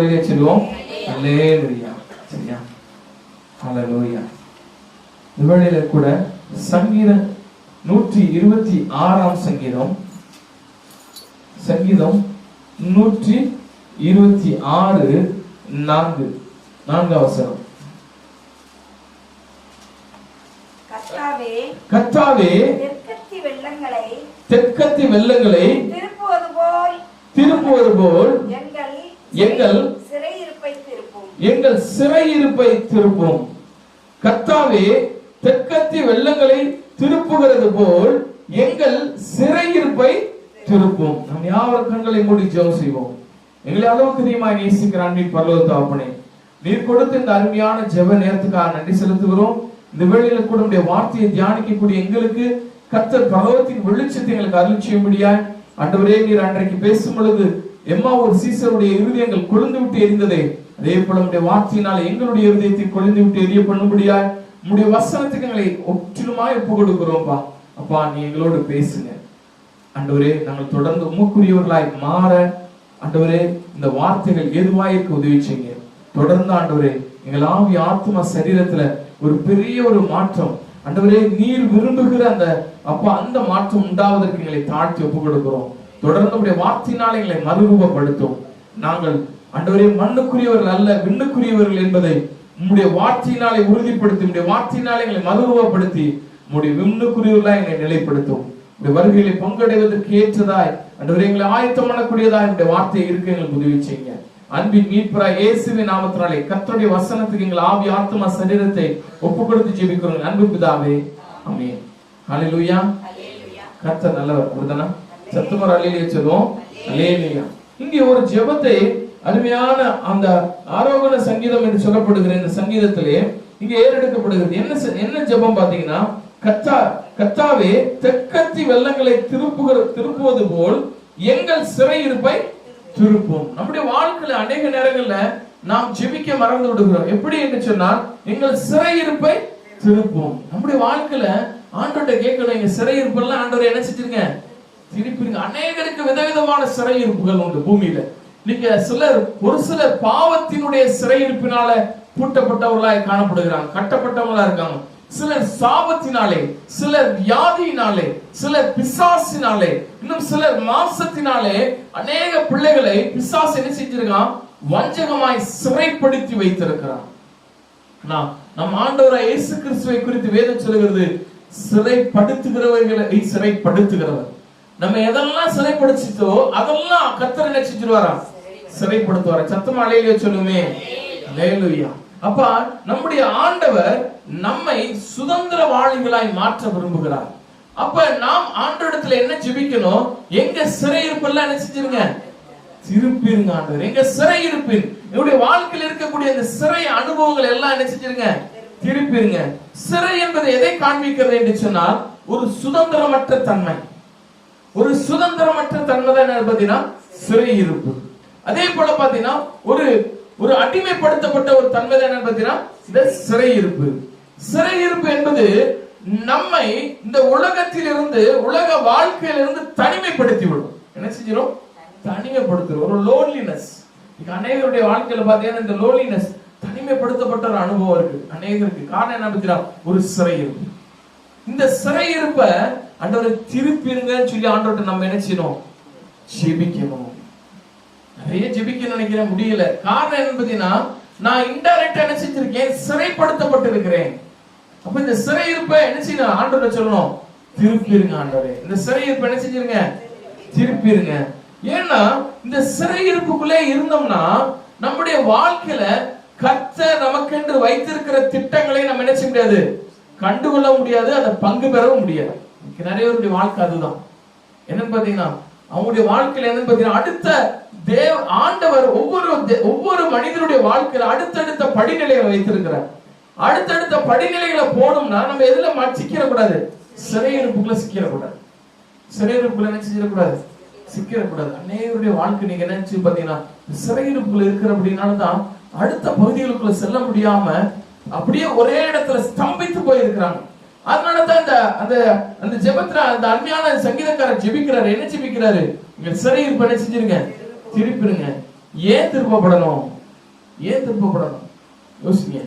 அலையிலே சொல்லுவோம். அல்லேலூயா. சரியா? அல்லேலூயா. இந்த வேளையில கூட சங்கீதம் 126 சங்கீதம் 126 4 வசனம். கர்த்தாவே தெற்கத்தி வெள்ளங்களை திருப்புவது போல் எங்கள் சிறையிருப்பை திருப்பும். கர்த்தாவே தெற்கத்தி வெள்ளங்களை திருப்புகிறது போல் எங்கள் சிறையிருப்பை திருப்பும். நம் யாவர் கண்களை மூடி ஜெபம் செய்வோம். எங்களை அளவுக்கு அதிகமாய் நேசிக்கிற அன்பின் பரலோக தகப்பனே, நீர் கொடுத்த இந்த அருமையான ஜெப நேரத்துக்காக நன்றி செலுத்துகிறோம். இந்த வேளையில கூட உடைய வார்த்தையை தியானிக்கக்கூடிய எங்களுக்கு கர்த்தர் பரலோகத்தின் வெளிச்சத்தை எங்களுக்கு அருள் செய்யும்படியாய் ஆண்டவரே, நீர் அன்றைக்கு பேசும் பொழுது எம்மா ஒரு சீசருடைய இருதயங்கள் கொழுந்து விட்டு எரிந்ததே, அதே போல உடைய வார்த்தையினால எங்களுடைய இருதயத்தை கொழுந்து விட்டு எரிய பண்ணும்படியாய் உடைய வசனத்துக்கு எங்களை ஒற்றுமாய் ஒப்பு கொடுக்கிறோம்பா. அப்பா, நீ எங்களோடு பேசுங்க ஆண்டவரே. நாங்கள் தொடர்ந்து உமக்குரியவர்களாய் மாற ஆண்டவரே இந்த வார்த்தைகள் ஏதுவாயிருக்கு உதவி செய்யுங்க. தொடர்ந்து ஆண்டவரே எங்கள் ஆவி ஆத்மா சரீரத்துல ஒரு பெரிய ஒரு மாற்றம் ஆண்டவரே நீர் விரும்புகிற அந்த மாற்றம் உண்டாவதற்கு எங்களை தாழ்த்தி ஒப்பு கொடுக்கிறோம். தொடர்ந்து உடைய வார்த்தையினால் எங்களை மறுரூபப்படுத்தும். நாங்கள் ஆண்டவரே மண்ணுக்குரியவர்கள் அல்ல விண்ணுக்குரியவர்கள் என்பதை உம்முடைய வார்த்தையினாலே உறுதிப்படுத்தி உம்முடைய வார்த்தையினாலே எங்களை மறுரூபப்படுத்தி உம்முடைய விண்ணுக்குரியவர்களாய் எங்களை நிலைப்படுத்தும். உடைய வருகைகளை பங்கடைவதற்கு ஏற்றதாய் ஆண்டவரே எங்களை ஆயத்தம் பண்ணக்கூடியதாய் உடைய வார்த்தை இருக்க எங்களுக்கு உதவி செய்யுங்க. அன்பின் மீட்பராய் இயேசுவின் நாமத்தினாலே கர்த்தருடைய வசனத்துக்கு எங்கள் ஆவி ஆத்மா சரீரத்தை ஒப்பு கொடுத்து ஜெபிக்கிறோம் அன்பு பிதாவே, ஆமென். ஹல்லேலூயா. கர்த்தர் நல்லவர். ஒருதனா சத்தமா அல்லேலூயா சொல்லுவோம். அல்லேலூயா. இங்கே ஒரு ஜெபத்தை அருமையான அந்த ஆரோகண சங்கீதம் என்று சொல்லப்படுகிற இந்த சங்கீதத்திலே இங்கே ஏறெடுக்கப்படுகிறது. என்ன ஜெபம் பாத்தீங்கன்னா, கர்த்தாவே தெற்கத்தி வெள்ளங்களை திருப்புவது போல் எங்கள் சிறையிருப்பை திருப்பும். நம்முடைய வாழ்க்கையில அநேக நேரங்கள்ல நாம் ஜெபிக்க மறந்து விடுகிறோம். எப்படி என்று சொன்னால், எங்கள் சிறையிருப்பை திருப்பும். நம்முடைய வாழ்க்கையில ஆண்டவர்கிட்ட கேட்கணும், எங்க சிறையிருப்பெல்லாம் ஆண்டவரை என்ன செஞ்சிருங்க, திருப்பிருங்க. அநேகருக்கு விதவிதமான சிறையிருப்புகள் உண்டு பூமியில. நீங்க ஒரு சிலர் பாவத்தினுடைய சிறையிருப்பினால பூட்டப்பட்டவர்களாய் காணப்படுகிறாங்க, கட்டப்பட்டவங்களா இருக்காங்க. சிலர் சாபத்தினாலே, சிலர் வியாதியினாலே, சிலர் பிசாசினாலே, இன்னும் சிலர் மாம்சத்தினாலே அநேக பிள்ளைகளை பிசாசு என்ன செஞ்சிருக்கான், வஞ்சகமாய் சிறைப்படுத்தி வைத்திருக்கிறான். நம் ஆண்டவராய் இயேசு கிறிஸ்துவை குறித்து வேதம் சொல்லுகிறது, சிறைப்படுத்துகிறவர்களை சிறைப்படுத்துகிறவர். நம்ம எதெல்லாம் சிறைப்படுத்திட்டோ அதெல்லாம் கர்த்தர் என்ன செஞ்சிருவாராம், சிறைப்படுத்துவார். சத்தமா அல்லேலூயா சொல்லுமே. அல்லேலூயா. அப்ப நம்முடைய ஆண்டவர் நம்மை சுதந்திரவாளிகளாய் மாற்ற விரும்புகிறார். அப்ப நாம் ஆண்டவரிடத்துல என்ன ஜெபிக்கணும், எங்க சிறையிருப்பெல்லாம் என்ன செஞ்சிருங்க, திருப்பிருங்க ஆண்டவர். எங்க சிறையிருப்பின் என்னுடைய வாழ்க்கையில் இருக்கக்கூடிய இந்த சிறை அனுபவங்கள் எல்லாம் என்ன செஞ்சிருங்க, திருப்பிருங்க. சிறை என்பது எதை காண்பிக்கிறது என்று சொன்னால், ஒரு சுதந்திரமற்ற தன்மை. ஒரு சுதந்திரமற்ற தன்மை தான் என்ன பார்த்தீங்கன்னா சிறையிருப்பு. அதே போல பாத்தீங்கன்னா ஒரு அடிமைப்படுத்தப்பட்ட ஒரு தன்மை தான் என்ன பார்த்தீங்கன்னா இந்த சிறையிருப்பு. சிறையிருப்பு என்பது நம்மை இந்த உலகத்திலிருந்து, உலக வாழ்க்கையிலிருந்து தனிமைப்படுத்தி விடும். என்ன செஞ்சிடும், தனிமைப்படுத்தும். ஒரு லோன்லினஸ். அநேகருடைய வாழ்க்கையில பாத்தீங்கன்னா இந்த லோன்லினஸ், தனிமைப்படுத்தப்பட்ட ஒரு அனுபவம் இருக்கு அநேகருக்கு. காரணம் என்ன பார்த்தீங்கன்னா ஒரு சிறையிருப்பு. இந்த சிறையிருப்ப ஆண்டவரை திருப்பிருங்கன்னு சொல்லி ஆண்டவர்கிட்ட நம்ம என்ன செய்யணும், ஜெபிக்கணும். நிறைய ஜெபிக்க நினைக்கிறேன், முடியல. காரணம் என்ன பார்த்தீங்கன்னா, நான் இன்டைரக்டா என்ன செஞ்சிருக்கேன், சிறைப்படுத்தப்பட்டு இருக்கிறேன். அப்ப இந்த சிறையிருப்ப என்ன செய்யணும், ஆண்டவரை சொல்லணும், திருப்பிருங்க ஆண்டவரே. இந்த சிறையிருப்ப என்ன செஞ்சிருங்க, திருப்பிருங்க. ஏன்னா இந்த சிறையிருப்புக்குள்ளே இருந்தோம்னா நம்முடைய வாழ்க்கையில கர்த்தர் நமக்கென்று வைத்திருக்கிற திட்டங்களை நம்ம என்ன செய்ய முடியாது, கண்டுகொள்ள முடியாது, அதை பங்கு பெறவும் முடியாது. நிறைய பேருடைய வாழ்க்கை அதுதான். என்னன்னு பாத்தீங்கன்னா, அவங்களுடைய வாழ்க்கையில என்னன்னு பாத்தீங்கன்னா, அடுத்த ஆண்டவர் ஒவ்வொரு மனிதனுடைய வாழ்க்கையில அடுத்தடுத்த படிநிலைகளை வைத்திருக்கிறார். அடுத்தடுத்த படிநிலைகளை போனோம்னா நம்ம எதுல சிக்கிடக்கூடாது, சிறையிருப்புக்குள்ள சிக்கிடக்கூடாது. சிறையிருப்புக்குள்ள என்ன செஞ்சிடக்கூடாது, சிக்கிடக்கூடாது. அநேகருடைய வாழ்க்கை நீங்க என்ன பாத்தீங்கன்னா சிறையிருப்புக்குள்ள இருக்கிற அப்படின்னாலதான் அடுத்த பகுதிகளுக்குள்ள செல்ல முடியாம அப்படியே ஒரே இடத்துல ஸ்தம்பித்து போயிருக்கிறாங்க. அதனாலதான் அந்த ஜெபத்துல அந்த அருமையான சங்கீதக்காரர் ஜெபிக்கிறாரு. என்ன ஜெபிக்கிறாரு, நீங்க சிறையிருப்பு என்ன செஞ்சிருங்க, திருப்பிருங்க. ஏன் திருப்பப்படணும், ஏன் திருப்பப்படணும்? யோசிங்க,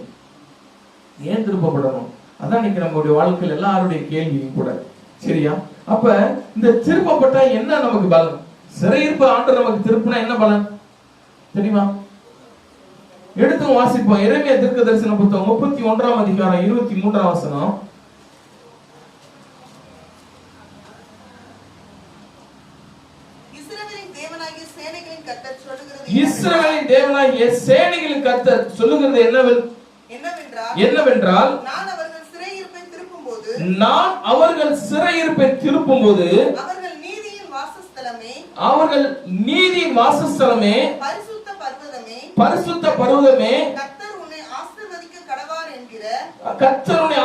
ஏன் திருப்பப்படணும்? அதான் இன்னைக்கு நம்மளுடைய வாழ்க்கையில் எல்லாருடைய கேள்வியும் கூட. சரியா? அப்ப இந்த திருப்பப்பட்டா என்ன நமக்கு பலன்? சிறையிருப்பு ஆண்டவர் நமக்கு திருப்பினா என்ன பலன் தெரியுமா? எடுத்து வாசிப்போம். எரேமியா தீர்க்கதரிசன புத்தகம் 31ஆம் அதிகாரம் 23ஆம் வசனம். இஸ்ரவேலின் தேவனாகிய சேனைகளின் கர்த்தர் சொல்லுகிறது என்னவென்றால் நான் அவர்கள் சிறையிருப்பை திருப்பும்போது அவர்கள் நீதியின் வாசஸ்தலமே பரிசுத்த பர்வதமே கர்த்தர் உன்னை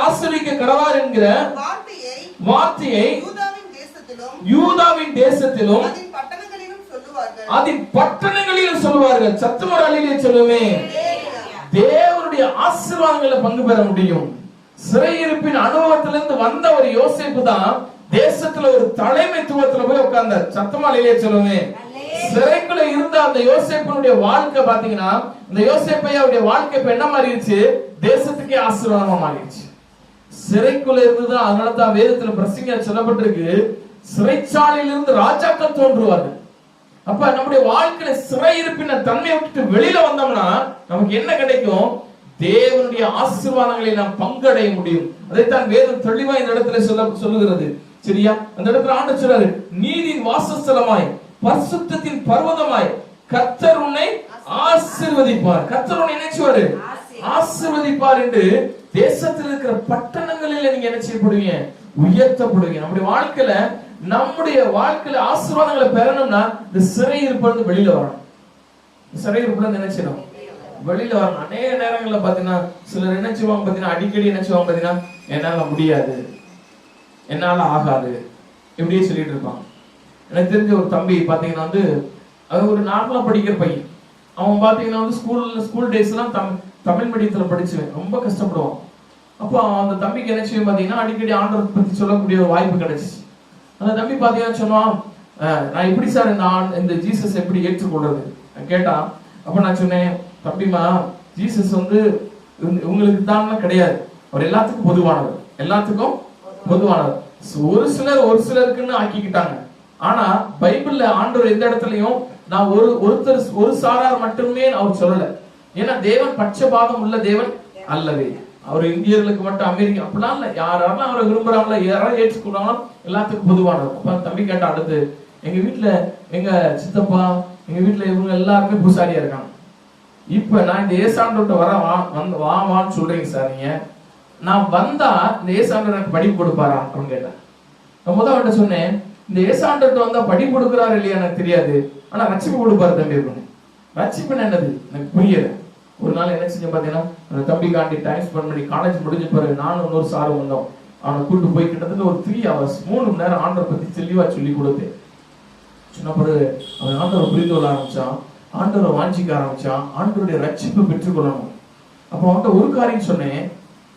ஆசீர்வதிக்க கடவார் என்கிற வார்த்தையை யூதாவின் தேசத்திலும் அதன் பட்டணங்களிலும் சொல்லுவார்கள். சத்தமராலிலே சொல்லுமே, தேவனுடைய ஆசீர்வாதங்களை பங்கு பெற முடியும். சிறையிருப்பின் அனுபவத்திலிருந்து வந்த ஒரு யோசேப்பு தான் தேசத்துல ஒரு தலைமைத்துவத்துல போய் உட்கார்ந்தார். சத்தமாலிலே சொல்லுமே. சிறைக்குள்ள இருந்த அந்த யோசேப்பினுடைய வாழ்க்கை பாத்தீங்கன்னா, இந்த யோசேப்பையாவுடைய வாழ்க்கை இப்ப என்ன மாறிடுச்சு? தேசத்துக்கே ஆசீர்வாதமா மாறிடுச்சு. சிறைக்குள்ள இருந்துதான், அதனாலதான் வேதத்துல பிரசங்க சொல்லப்பட்டிருக்கு, சிறைச்சாலையிலிருந்து ராஜாக்கள் தோன்றுவார்கள். அப்ப நம்முடைய வாழ்க்கையில சிறையிருப்பின தன்மையை விட்டு வெளியில வந்தோம்னா நமக்கு என்ன கிடைக்கும்? தேவனுடைய ஆசீர்வாதங்களை நாம் பங்கடைய முடியும். அதைத்தான் வேதம் தெளிவா இந்த இடத்துல சொல்லுகிறது. சரியா? அந்த இடத்துல ஆண்டவர் சொல்றாரு, நீதியின் வாசஸ்தலமாய் பரிசுத்தத்தின் பர்வதமாய் கர்த்தர் உன்னை ஆசீர்வதிப்பார். கர்த்தர் உன்னை என்ன செய்வாரு? ஆசீர்வதிப்பார் என்று தேசத்தில் இருக்கிற பட்டணங்களில் நீங்க என்ன செய்யப்படுவீங்க? உயர்த்தப்படுவீங்க. நம்முடைய வாழ்க்கையில ஆசீர்வாதங்களை பெறணும்னா இந்த சிறையிருப்பு வெளியில வரணும். சிறையிருப்பு என்ன செய்யணும்? வெளியில வரணும். அநேக நேரங்கள்ல பாத்தீங்கன்னா சிலர் என்ன செய்வாங்க பாத்தீங்கன்னா, அடிக்கடி என்ன செய்வாங்க பாத்தீங்கன்னா, என்னால முடியாது, என்னால ஆகாது, இப்படியே சொல்லிட்டு இருப்பாங்க. எனக்கு தெரிஞ்ச ஒரு தம்பி பாத்தீங்கன்னா அது ஒரு நார்மலா படிக்கிற பையன். அவன் பாத்தீங்கன்னா ஸ்கூல் டேஸ் எல்லாம் தமிழ் மீடியத்துல படிச்சுவேன், ரொம்ப கஷ்டப்படுவான். அப்போ அந்த தம்பிக்கு என்ன செய்யும் பாத்தீங்கன்னா, அடிக்கடி ஆண்டவர் பத்தி சொல்லக்கூடிய ஒரு வாய்ப்பு கிடைச்சிச்சு. அந்த தம்பி பாத்தீங்கன்னா சொன்னான், நான் எப்படி சார் இந்த ஜீசஸ் எப்படி ஏற்றுக்கொள்றது கேட்டா, அப்ப நான் சொன்னேன், தம்பிமா, ஜீசஸ் உங்களுக்கு தான் கிடையாது, அவர் எல்லாத்துக்கும் பொதுவானவர், எல்லாத்துக்கும் பொதுவானவர். ஒரு சிலருக்குன்னு ஆக்கிக்கிட்டாங்க. ஆனா பைபிள்ல ஆண்டவர் எந்த இடத்துலயும் நான் ஒரு சாரார் மட்டுமே அவர் சொல்லல. ஏன்னா தேவன் பட்சபாதம் உள்ள தேவன் அல்லவே. அவர் இந்தியர்களுக்கு மட்டும், அமெரிக்கா அப்படிலாம் இல்ல. யாரெல்லாம் அவரை விரும்புறாங்களோ, யாராவது ஏற்றுக்கொள்றாங்களோ எல்லாத்துக்கும் பொதுவானவர். அப்ப தம்பி கேட்டா, அடுத்து எங்க வீட்டுல எங்க சித்தப்பா, எங்க வீட்டுல இவங்க எல்லாருமே பூசாரியா இருக்காங்க. இப்ப நான் இந்த ஏசாண்டோட்ட வான்னு சொல்றீங்க சார், நீங்க நான் வந்தா இந்த ஏசாண்டர் எனக்கு படிப்பு கொடுப்பாரா அப்படின்னு கேட்டேன். நான் முதல் அவன்கிட்ட சொன்னேன், இந்த ஏசாண்டோட்ட வந்தா படிப்பு கொடுக்குறாரு இல்லையா எனக்கு தெரியாது, ஆனா ரட்சிப்பு கொடுப்பாரு தம்பி அப்படின்னு. ரட்சிப்புன்னு என்னது எனக்கு புரியல. ஒரு நாள் என்ன செஞ்ச பாத்தீங்கன்னா, அந்த தம்பி காண்டி டைம் ஸ்பெண்ட் பண்ணி காலேஜ் முடிஞ்ச பிறகு நானும் இன்னொரு சாரும் வந்தோம். அவனை கூட்டு போய் கிட்டத்தட்ட ஒரு 3 hours 3 மணி நேரம் ஆண்டரை பத்தி தெளிவா சொல்லி கொடுத்தேன். சொன்ன பிறகு அவன் ஆண்டரை புரிந்து கொள்ள ஆரம்பிச்சான், ஆண்டரை வாஞ்சிக்க ஆரம்பிச்சான், ஆண்டருடைய ரட்சிப்பு பெற்றுக்கொள்ளணும். அப்ப அவன்கிட்ட ஒரு காரியம் சொன்னேன்,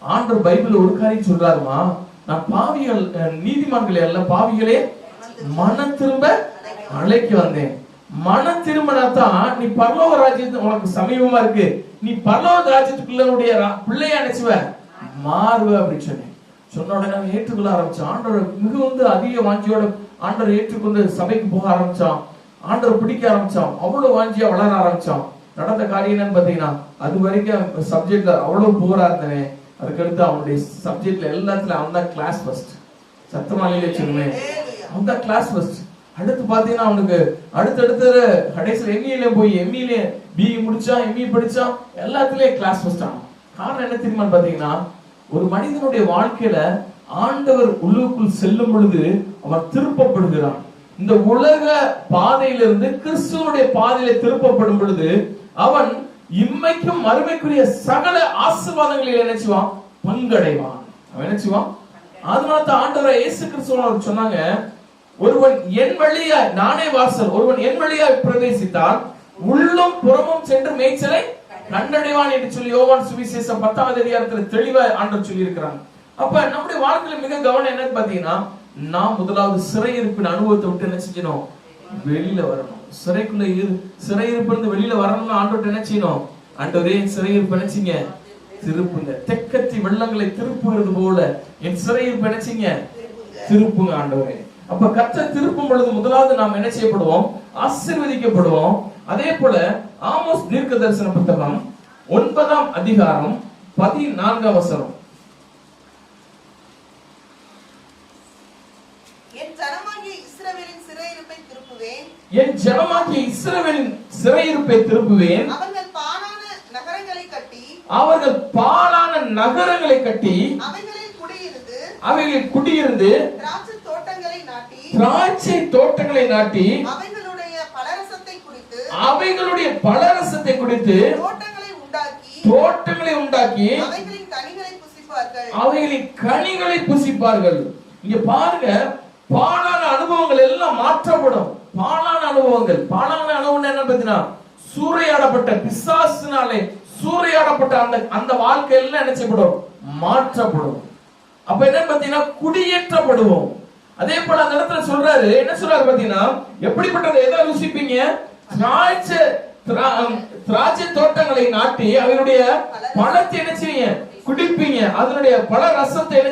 ஆண்டர் பைபிள்ல ஒரு காரியம் சொல்றாருமா, நான் பாவிகள் நீதிமான்களே அல்ல, பாவிகளே மன திரும்ப அழைக்க வந்தேன். மன திரும்பினாதான் நீ பரலோக ராஜ்யத்து உனக்கு சமீபமா இருக்கு, நீ பரலோக ராஜ்யத்துக்குள்ளனுடைய பிள்ளையா நினைச்சுவ மாறுவ அப்படின்னு சொன்னேன். சொன்ன உடனே ஏற்றுக்கொள்ள ஆரம்பிச்சான். ஆண்டவர் மிகுந்த அதிக வாஞ்சியோட ஆண்டவர் ஏற்றுக்கொண்டு சபைக்கு போக ஆரம்பிச்சான். ஆண்டவர் பிடிக்க ஆரம்பிச்சான். அவ்வளவு வாஞ்சியா வளர ஆரம்பிச்சான். நடந்த காரியம் என்னன்னு பாத்தீங்கன்னா, அது வரைக்கும் சப்ஜெக்ட்ல அவ்வளவு புவரா இருந்தவன், அதுக்கடுத்து அவனுடைய சப்ஜெக்ட்ல எல்லாத்துலயும் அவன் தான் கிளாஸ் ஃபர்ஸ்ட். சத்தமாலிலே சொல்லுவேன், அவன் தான் கிளாஸ் ஃபர்ஸ்ட். அடுத்து பாத்தீங்கன்னா அவனுக்கு அடுத்தடுத்த கடைசியில் எம்இல போய் எம்இல பிஇ முடிச்சான், எம்இ படிச்சான், எல்லாத்துலயும் கிளாஸ் ஃபர்ஸ்ட் ஆனான். காரணம் என்ன தெரியுமான்னு பாத்தீங்கன்னா, ஒரு மனிதனுடைய வாழ்க்கையில ஆண்டவர் உள்ளுக்குள் செல்லும் பொழுது அவன் திருப்பப்படுகிறான். இந்த உலக பாதையிலிருந்து கிறிஸ்துவனுடைய பாதையில திருப்பப்படும் பொழுது அவன் இம்மைக்கும் மறுமைக்குரிய சகல ஆசீர்வாதங்களில் நினைச்சுவான், பங்கடைவான். அவன் நினைச்சுவான். அதனால ஆண்டவர் இயேசு கிறிஸ்து சொன்னாங்க, ஒருவன் என் வழியாய், நானே வாசல், ஒருவன் என் வழியாய் பிரவேசித்தால் உள்ளும் புறமும் சென்று மேய்ச்சலை கண்டடைவான் என்று சொல்லி யோவான் சுவிசேஷம் 10வது அதிகாரத்துல தெளிவா ஆண்டவர் சொல்லி இருக்கிறாங்க. அப்ப நம்முடைய வாழ்க்கையில மிக கவனம் என்னன்னு பாத்தீங்கன்னா, நாம் முதலாவது சிறையிருப்பின் அனுபவத்தை விட்டு என்ன செஞ்சணும்? வெளியில வரணும். சிறையிருப்பிலிருந்து வெளியில வரணும்னு ஆண்டவர் என்ன செய்யணும்? ஆண்டவரே என் சிறையிருப்பு நினைச்சீங்க திருப்புங்க. தெற்கத்தி வெள்ளங்களை திருப்புகிறது போல என் சிறையிருப்பு நினைச்சீங்க திருப்புங்க ஆண்டவரே. அப்ப கர்த்தர் திருப்பும் பொழுது முதலாவது நாம் என்ன செய்யப்படுவோம்? ஆசீர்வதிக்கப்படுவோம். அதே போல ஆமோஸ் தீர்க்க தரிசன புத்தகம் 9ஆம் அதிகாரம் 14ஆம் வசனம். என் ஜனமாகிய இஸ்ரவேலின் சிறையிருப்பை திருப்புவேன். என் ஜனமாகிய இஸ்ரவேலின் சிறையிருப்பை திருப்புவேன். அவர்கள் பாழான நகரங்களை கட்டி அவைகளில் குடியிருந்து திராட்சை தோட்டங்களை நாட்டி அவைகளுடைய பலரசத்தை குடித்து தோட்டங்களை உண்டாக்கி அவைகளின் கனிகளை புசிப்பார்கள். இங்க பாருங்க, பாழான அனுபவங்கள் எல்லாம் மாற்றப்படும். பாழான அனுபவங்கள் என்ன பார்த்தீங்கன்னா, சூறையாடப்பட்ட பிசாசினாலே சூறையாடப்பட்ட அந்த வாழ்க்கை எல்லாம் என்ன செய்யப்படும்? மாற்றப்படும். அப்ப என்ன பாத்தீங்கன்னா, குடியேற்றப்படுவோம். அதே போல அந்த இடத்துல சொல்றாரு, என்ன சொல்றாரு பாத்தீங்கன்னா, எப்படிப்பட்டதை எதை ருசிப்பீங்க? திராட்சை தோட்டங்களை நாட்டி அவருடைய பழத்தை என்ன செய்வீங்க? குடிப்பீங்க. அதனுடைய பல ரசத்தை என்ன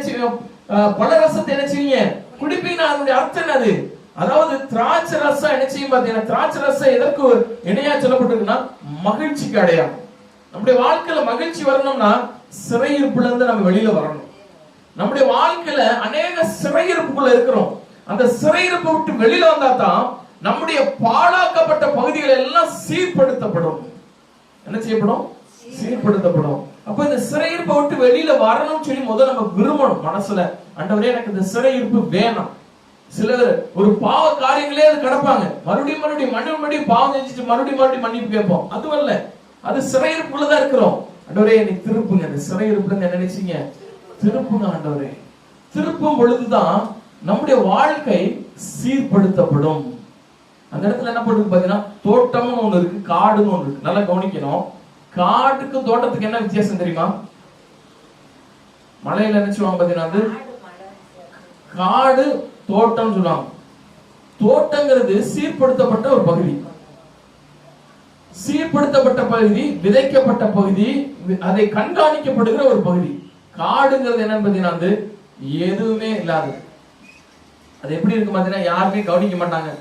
செய்வீங்க? குடிப்பீங்க. அதனுடைய அர்த்தம் என்னது? அதாவது திராட்சை ரசம் என்ன செய்யும் பாத்தீங்கன்னா, திராட்சை ரசம் எதற்கு இணையா சொல்லப்பட்டிருக்குன்னா, மகிழ்ச்சிக்கு அடையாளம். நம்முடைய வாழ்க்கையில மகிழ்ச்சி வரணும்னா சிறையிருப்புல இருந்து நம்ம வெளியில வரணும். நம்முடைய வாழ்க்கையில அநேக சிறையிருப்புக்குள்ள இருக்கிறோம். அந்த சிறையிருப்பை விட்டு வெளியில வந்தா தான் நம்முடைய பாழாக்கப்பட்ட பகுதிகள் எல்லாம் சீர்படுத்தப்படும். என்ன செய்யப்படும்? சீர்படுத்தப்படும். அப்ப இந்த சிறையிருப்பை விட்டு வெளியில வரணும்னு சொல்லி முதல்ல நம்ம விரும்பணும் மனசுல. ஆண்டவரே எனக்கு இந்த சிறையிருப்பு வேணாம். சிலர் ஒரு பாவ காரியங்களே அது கிடப்பாங்க, மறுபடியும் பாவம் செஞ்சுட்டு மறுபடியும் மன்னிப்பு கேட்போம். அதுவல்ல, அது சிறையிருப்புலதான் இருக்கிறோம். ஆண்டவரே என்னை திருப்புங்க. அந்த சிறையிருப்புல என்ன நினைச்சீங்க? திருப்புங்க ஆண்டவரே. திருப்பும் பொழுதுதான் நம்முடைய வாழ்க்கை சீர்படுத்தப்படும். அந்த இடத்துல என்ன பண்ணுது பாத்தீங்கன்னா, தோட்டம்னு ஒண்ணு இருக்கு, காடுன்னு ஒண்ணு இருக்கு. நல்லா கவனிக்கணும். காட்டுக்கும் தோட்டத்துக்கு என்ன வித்தியாசம் தெரியுமா? மலையில நினைச்சுவாங்க பாத்தீங்கன்னா, அது காடு தோட்டம் சொல்லுவாங்க. தோட்டங்கிறது சீர்படுத்தப்பட்ட ஒரு பகுதி, சீர்படுத்தப்பட்ட பகுதி, விதைக்கப்பட்ட பகுதி, அதை கண்காணிக்கப்படுகிற ஒரு பகுதி. காடுங்கிறது என்னன்னு பாத்தீங்கன்னா, எதுவுமே இல்லாது. அது எப்படி இருக்கு பாத்தீங்கன்னா, யாருமே கவனிக்க மாட்டாங்க.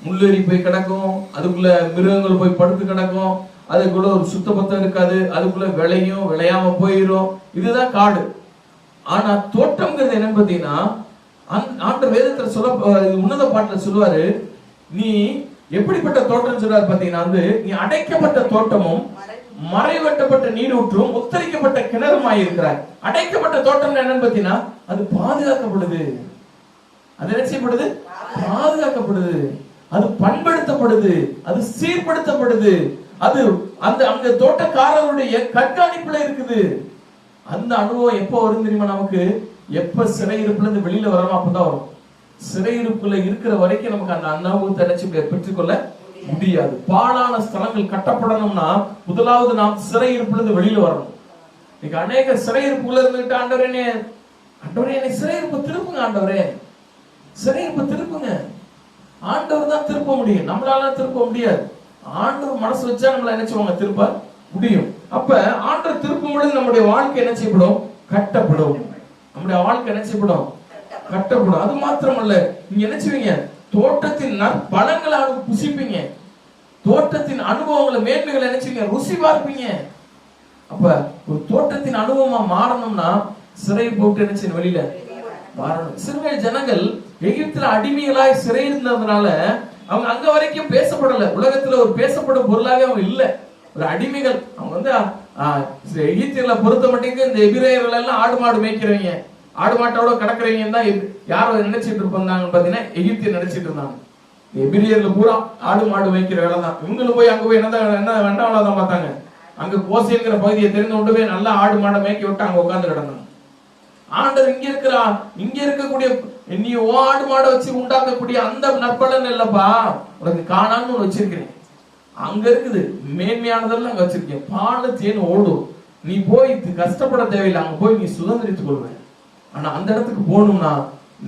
முள்ளேறி போய் கிடக்கும், அதுக்குள்ள மிருகங்கள் போய் படுத்து கிடக்கும், அதுக்குள்ள ஒரு சுத்தபத்தம் இருக்காது, அதுக்குள்ள விளையும் விளையாம போயிடும். இதுதான் காடு. ஆனா தோட்டம்ங்கிறது என்னன்னு பாத்தீங்கன்னா, ஆண்டவர் வேதத்துல சொல்ல, உன்னத பாட்டுல சொல்லுவாரு, நீ எப்படிப்பட்ட தோட்டம் சொல்றாரு பாத்தீங்கன்னா, நீ அடைக்கப்பட்ட தோட்டமும் மறைவட்டப்பட்ட நீரூற்றும் உத்தரிக்கப்பட்ட கிணறுமாய் இருக்கிறார். அடைக்கப்பட்ட தோட்டம் என்னன்னு பாத்தீங்கன்னா, அது பாதுகாக்கப்படுது. அது என்ன செய்யப்படுது? பாதுகாக்கப்படுது. அது பண்படுத்தப்படுது, அது சீர்படுத்தப்படுது. அது அந்த தோட்டக்காரருடைய கண்காணிப்புல இருக்குது. அந்த அனுபவம் எப்ப வரும் தெரியுமா நமக்கு? எப்ப சிறையிருப்புல இருந்து வெளியில வரணும் அப்பதான் வரும். சிறையிருப்புல இருக்கிற வரைக்கும் நமக்கு அந்த அனுபவத்தை பெற்றுக்கொள்ள முடியாது. பாழான ஸ்தலங்கள் கட்டப்படணும்னா முதலாவது நாம் சிறையிருப்புல இருந்து வெளியில வரணும். இன்னைக்கு அநேக சிறையிருப்புல இருந்துட்டு, ஆண்டவரே என்னை சிறையிருப்பு திருப்புங்க, ஆண்டவரே சிறையிருப்பு திருப்புங்க. ஆண்டவர் தான் திருப்ப முடியும், நம்மளால திருப்ப முடியாது. ஆண்டவர் மனசு வச்சா நம்மள என்ன செய்வாங்க? திருப்ப முடியும். அப்ப ஆண்டவர் திருப்பும் பொழுது நம்முடைய வாழ்க்கை என்ன செய்யப்படும்? கட்டப்படும். நம்முடைய வாழ்க்கை என்ன செய்யப்படும்? கட்டப்படும். அது மாத்திரமல்ல, நீங்க என்ன செய்வீங்க? தோட்டத்தின் பலங்களை புசிப்பீங்க. தோட்டத்தின் அனுபவங்களை, மேன்மைகளை என்ன செய்வீங்க? ருசி பார்ப்பீங்க. அப்ப ஒரு தோட்டத்தின் அனுபவமா மாறணும்னா சிறை போட்டு என்ன செய்யணும்? வெளியில வரணும். இஸ்ரவேல் ஜனங்கள் எகிப்துல அடிமைகளாய் சிறை இருந்ததுனால அவங்க அங்க வரைக்கும் பேசப்படல. உலகத்துல ஒரு பேசப்படும் பொருளாவே அவங்க இல்ல, ஒரு அடிமைகள். அவங்க எகிப்தியர்ல பொறுத்த மட்டும் இந்த எபிரேயர்கள் எல்லாம் ஆடு மாடு மேய்க்கிறவங்க, ஆடு மாட்டோட கிடக்குறவங்க தான் யாரோ நினைச்சிட்டு இருப்பாங்க பாத்தீங்கன்னா, எகிப்தியர் நினைச்சிட்டு இருந்தாங்க. எபிரேயர்ல பூரா ஆடு மாடு மேய்க்கிற வேலை தான். இவங்களும் போய் அங்க போய் என்ன வேண்டாம் பார்த்தாங்க. அங்க கோசைங்கிற பகுதியை தெரிந்து கொண்டு போய் நல்லா ஆடு மாடை மேய்க்கி விட்டு அங்க உட்கார்ந்து கிடந்தாங்க. ஆண்டவர் இங்க இருக்கக்கூடிய நீ ஆடு மாடை வச்சு உண்டாக்கக்கூடிய அந்த நற்பலன் இல்லப்பா, உனக்கு காணான்னு வச்சிருக்கிறேன். அங்க இருக்குது மேன்மையானதெல்லாம் அங்க வச்சிருக்கேன். பால தேன் ஓடும். நீ போய் கஷ்டப்பட தேவையில்லை, அங்க போய் நீ சுதந்திரித்துக் கொள்வ. ஆனா அந்த இடத்துக்கு போகணும்னா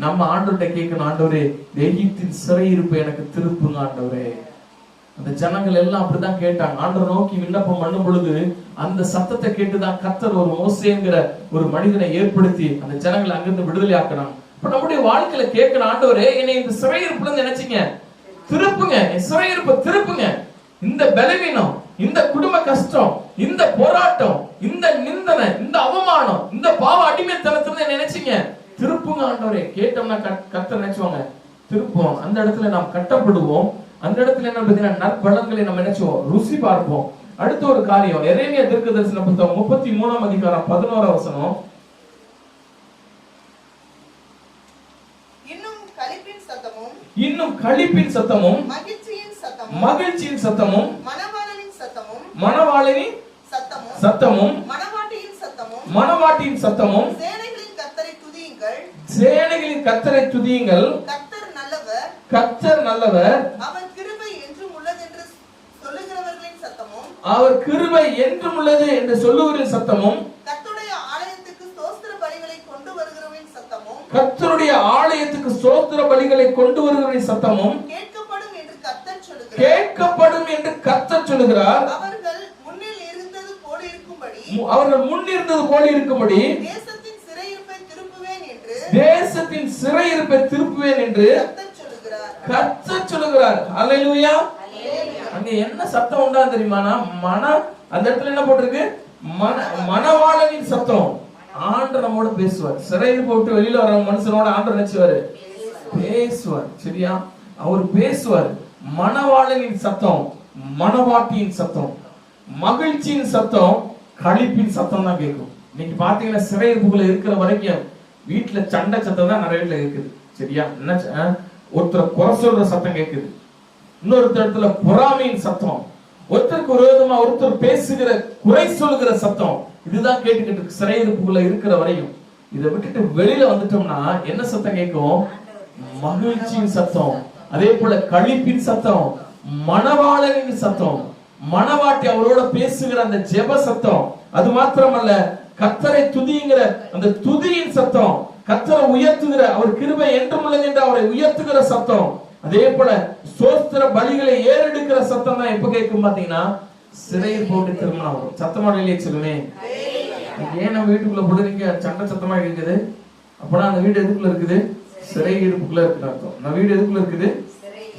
நம்ம ஆண்டவர்கிட்ட கேட்கணும், ஆண்டவரே எகிப்தின் சிறையிருப்பு எனக்கு திருப்புங்க ஆண்டவரே. அந்த ஜனங்கள் எல்லாம் அப்படிதான் கேட்டாங்க. ஆண்டவர் நோக்கி விண்ணப்பம் பண்ணும் பொழுது அந்த சத்தத்தை கேட்டுதான் கர்த்தர் ஒரு மோசேங்கிற ஒரு மனிதனை ஏற்படுத்தி அந்த ஜனங்களை அங்கிருந்து விடுதலை ஆக்குறாங்க. இப்ப நம்முடைய வாழ்க்கையில கேட்கிற ஆண்டவரே, என்னை இந்த சிறையிருப்புல நினைச்சீங்க, திருப்புங்க, என் சிறையிருப்பை திருப்புங்க. இந்த பலவீனம், இந்த குடும்ப கஷ்டம், இந்த போராட்டம், இந்த நிந்தனை, இந்த அவமானம், இந்த பாவ அடிமைத்தனத்துல நினைச்சீங்க, திருப்புங்க ஆண்டவரே. கேட்டோம்னா கர்த்தர் நினைச்சுவாங்க, திருப்போம். அந்த இடத்துல நாம் கட்டப்படுவோம். அந்த இடத்துல என்ன பார்த்தீங்கன்னா நற்பலன்களை நம்ம நினைச்சுவோம், ருசி பார்ப்போம். அடுத்த ஒரு காரியம், எரேமியா தீர்க்கதரிசன புத்தகம் 33ஆம் அதிகாரம் 11ஆம் வசனம். இன்னும் களிப்பின் சத்தமும் மகிழ்ச்சியின் சத்தமும் மணவாளனின் சத்தமும் மணவாட்டியின் சத்தமும் சேனைகளின் கர்த்தரை துதியுங்கள், கர்த்தர் நல்லவர், அவர் கிருபை என்றும் உள்ளது என்று சொல்லுகிறவர்களின் சத்தமும் கர்த்தருடைய ஆலயத்துக்கு ஸ்தோத்திர பலிகளை கொண்டு வருகிறவரின் சத்தமும் கேட்கப்படும் என்று கர்த்தர் சொல்லுகிறார். அவர்கள் முன்னில் இருந்தது போல இருக்கும்படி தேசத்தின் சிறையிருப்பை திருப்புவேன் என்று கர்த்தர் சொல்லுகிறார். அல்லேலூயா. அங்க என்ன சத்தம் உண்டா தெரியுமானா, அந்த இடத்துல என்ன போட்டிருக்கு, மணவாளனின் சத்தம். ஆண்டவர் நம்மோட பேசுவார். சிறையில் போட்டு வெளியில வர மனுஷனோட ஆண்டவர் நினைச்சுவாரு, பேசுவார். சரியா, அவர் பேசுவார். மணவாளனின் சத்தம், மணவாட்டியின் சத்தம், மகிழ்ச்சியின் சத்தம், களிப்பின் சத்தம் தான் கேட்கும். இன்னைக்கு பாத்தீங்கன்னா சிறையிருப்புக்குள்ள இருக்கிற வரைக்கும் வீட்டுல சண்டை சத்தம் தான் நிறைய வீட்டுல இருக்குது. சரியா, என்ன ஒருத்தர் குறை சொல்ற சத்தம் கேட்குது, இன்னொரு இடத்துல பொறாமையின் சத்தம், ஒருத்தருக்கு விரோதமா ஒருத்தர் பேசுகிற குறை சொல்லுகிற சத்தம், இதுதான் கேட்டுக்கிட்டு சிறையிருப்புக்குள்ள இருக்கிற வரையும். இதை விட்டுட்டு வெளியில வந்துட்டோம்னா என்ன சத்தம் கேட்கும், மகிழ்ச்சியின் சத்தம், அதே போல களிப்பின் சத்தம், மணவாளனின் சத்தம், மணவாட்டி அவரோட பேசுகிற அந்த ஜெப சத்தம். அது மாத்திரமல்ல, கர்த்தரை துதிங்கிற அந்த துதியின் சத்தம், கர்த்தரை உயர்த்துகிற, அவர் கிருபை என்றும் உள்ளது என்று அவரை உயர்த்துகிற சத்தம். அதே போல ஸ்தோத்திர பலிகளை ஏறெடுக்கிற சத்தம் தான் எப்ப கேட்கும் பாத்தீங்கன்னா சிறையில் போட்டு திருமணம். சத்தமா இல்லையே சொல்லுமே. ஏன் நம்ம வீட்டுக்குள்ள போடுறீங்க சண்டை சத்தமா இருக்குது, அப்பனா அந்த வீடு எதுக்குள்ள இருக்குது, சிறை இருப்புக்குள்ள இருக்கு அர்த்தம். அந்த வீடு எதுக்குள்ள இருக்குது,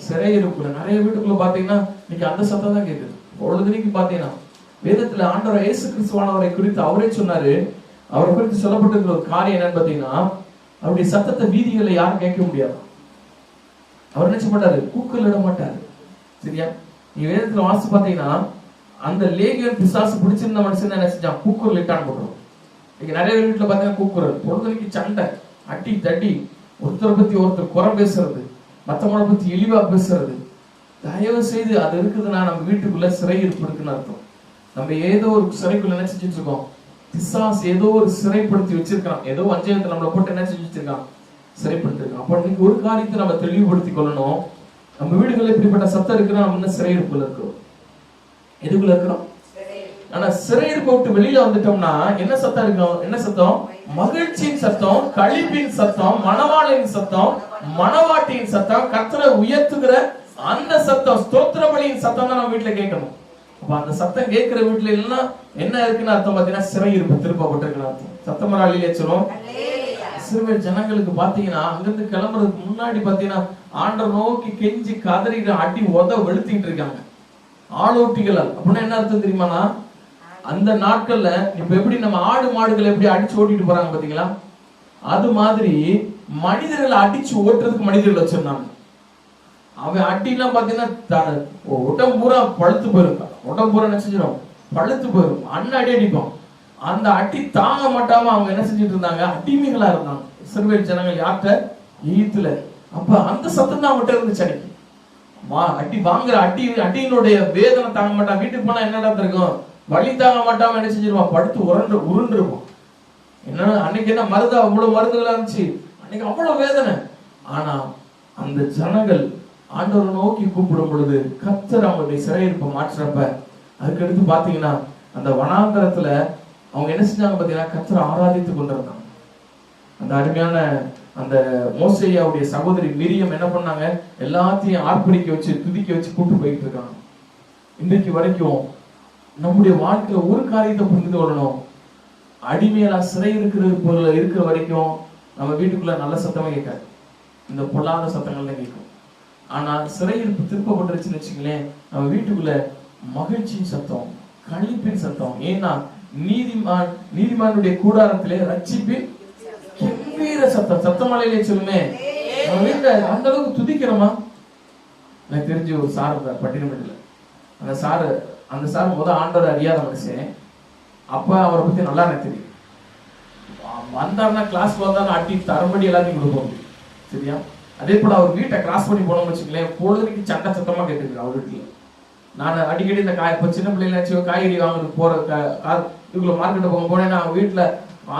சிறை இருப்புக்குள்ள. நிறைய வீட்டுக்குள்ள பாத்தீங்கன்னா இன்னைக்கு அந்த சத்தம் தான் கேட்குது. பொழுதுனைக்கு பாத்தீங்கன்னா வேதத்துல ஆண்டவர் இயேசு கிறிஸ்துவானவரை குறித்து அவரே சொன்னாரு. அவரை குறித்து சொல்லப்பட்டிருக்கிற ஒரு காரியம் என்னன்னு பாத்தீங்கன்னா, அவருடைய சத்தத்தை வீதிகளை யாரும் கேட்க முடியாது. அவர் என்ன செய்ய மாட்டாரு, கூக்குரல் இட மாட்டாரு. சரியா, நீ வேதத்துல வாசி பாத்தீங்கன்னா அந்த லேகியன் பிசாசு பிடிச்சிருந்த மனுஷன் என்ன செஞ்சான், கூக்குரல் இட்டான்னு போடுறோம். இன்னைக்கு நிறைய வீட்டுல பாத்தீங்கன்னா கூக்குரல், பொழுதுனைக்கு சண்டை, அட்டி தட்டி, ஒருத்தரை பத்தி ஒருத்தர் குறை பேசுறது, மத்தவங்களை பத்தி இழிவா பேசுறது. தயவு செய்து அது இருக்குதுன்னா நம்ம வீட்டுக்குள்ள சிறை இருப்பு இருக்குன்னு அர்த்தம். நம்ம ஏதோ ஒரு சிறைக்குள்ள என்ன செஞ்சுட்டு இருக்கோம், பிசாசு ஏதோ ஒரு சிறைப்படுத்தி வச்சிருக்கான், ஏதோ வஞ்சகத்தை நம்மளை போட்டு என்ன செஞ்சு வச்சிருக்கான், சிறைப்படுத்திருக்கான். அப்ப இன்னைக்கு ஒரு காரியத்தை நம்ம தெளிவுபடுத்திக் கொள்ளணும். நம்ம வீடுகளில் இப்படிப்பட்ட சத்தம் இருக்குன்னா நம்ம இன்னும் சிறையிருப்புல இருக்கிறோம். எதுக்குள்ள இருக்கிறோம், ஆனா சிறையிருப்பை விட்டு வெளியில வந்துட்டோம்னா என்ன சத்தம் இருக்கும், என்ன சத்தம், மகிழ்ச்சியின் சத்தம், களிப்பின் சத்தம், மணவாளின் சத்தம், மணவாட்டியின் சத்தம், கர்த்தரை உயர்த்துகிற அந்த சத்தம், ஸ்தோத்திர பலியின் சத்தம் தான் நம்ம வீட்டுல கேட்கணும். அப்ப அந்த சத்தம் கேட்கிற வீட்டுல எல்லாம் என்ன இருக்குன்னு அர்த்தம் பாத்தீங்கன்னா சிறையிருப்பு திருப்பப்பட்டிருக்குன்னு அர்த்தம். சத்தமராளிலே சொல்லும். இஸ்ரவேல் ஜனங்களுக்கு பாத்தீங்கன்னா அங்கிருந்து கிளம்புறதுக்கு முன்னாடி பாத்தீங்கன்னா ஆண்டவர் நோக்கி கெஞ்சி கதறிட்டு அடி உத வெளுத்திட்டு இருக்காங்க ஆளோட்டிகளால். அப்படின்னா என்ன அர்த்தம் தெரியுமானா, அந்த நாட்கள்ல இப்ப எப்படி நம்ம ஆடு மாடுகளை எப்படி அடிச்சு ஓட்டிட்டு போறாங்க பாத்தீங்களா, அது மாதிரி மனிதர்களை அடிச்சு ஓட்டுறதுக்கு மனிதர்கள் வச்சிருந்தாங்க. அவன் அடிலாம் பாத்தீங்கன்னா உடம்பு பூரா பழுத்து போயிருக்கான், உடம்பு பூரா என்ன செஞ்சிடும், பழுத்து போயிரும். அண்ணன் அடி அடிப்பான். அந்த அடி தாங்க மாட்டாம அவங்க என்ன செஞ்சுட்டு இருந்தாங்க, அடிமைகளா இருந்தாங்க இஸ்ரவேல் ஜனங்கள். யார்கிட்ட, எகிப்துல. அப்ப அந்த சத்தம் தான் அவங்ககிட்ட இருந்துச்சு. அன்னைக்கு அடி வாங்குற அடியினுடைய வேதனை தாங்க மாட்டான். வீட்டுக்கு போனா என்னடா இருக்கும், வலி தாங்க மாட்டாம என்ன செஞ்சிருவான், படுத்து உருண்டு இருக்கும். என்ன அன்னைக்கு என்ன மருந்து, அவ்வளவு மருந்துகளா இருந்துச்சு அன்னைக்கு, அவ்வளவு வேதனை. ஆனா அந்த ஜனங்கள் ஆண்டவரை நோக்கி கூப்பிடும் பொழுது கர்த்தர் அவங்களுடைய சிறையிருப்பை மாற்றப்ப, அதுக்கடுத்து பாத்தீங்கன்னா அந்த வனாந்தரத்துல அவங்க என்ன செஞ்சாங்க பாத்தீங்கன்னா கர்த்தரை ஆராதித்து கொண்டிருந்தாங்க. அந்த அருமையான அந்த மோசேயாவுடைய சகோதரி மிரியம் என்ன பண்ணாங்க, எல்லாத்தையும் ஆர்ப்பரிக்க வச்சு துதிக்க வச்சு கூட்டு போயிட்டு இருக்காங்க. இன்றைக்கு வரைக்கும் நம்முடைய வாழ்க்கையில ஒரு காரியத்தை புரிந்து கொள்ளணும். அடிமையில சிறை இருக்கிற வரைக்கும் நம்ம வீட்டுக்குள்ள நல்ல சத்தமே கேட்காது, இந்த பொல்லாத சத்தங்கள் தான் கேட்கும். ஆனா சிறையிருப்பு திருப்பப்பட்டுருச்சுன்னு வச்சுங்களேன், நம்ம வீட்டுக்குள்ள மகிழ்ச்சியின் சத்தம், களிப்பின் சத்தம். ஏன்னா நீதிமானுடைய கூடாரத்திலே ரட்சிப்பின் கம்பீர சத்தம், சத்தமலையிலே சொல்லுமே. நம்ம வீட்டுல அந்த அளவுக்கு துதிக்கிறோமா? எனக்கு தெரிஞ்சு ஒரு சார் இருந்தார் பட்டினமேட்டில். அந்த சார் ஆண்டவர் அறியாத மனுஷன். அப்ப அவரை பத்தி நல்லா எனக்கு தெரியும். வந்தாருன்னா கிளாஸ்க்கு வந்தாலும் அட்டி தரம்படி எல்லாத்தையும் கொடுப்போம், சரியா? அதே போல அவர் வீட்டை கிராஸ் பண்ணி போனோம்னு வச்சுக்கலேன், பொழுதுக்கு சண்டை சத்தமா கேட்டுருக்கு அவர் வீட்டுல. நான் அடிக்கடி இந்த இப்போ சின்ன பிள்ளைங்க காய்கறி வாங்குறது போற இதுக்குள்ள மார்க்கெட்டை போனேன்னா அவங்க வீட்டுல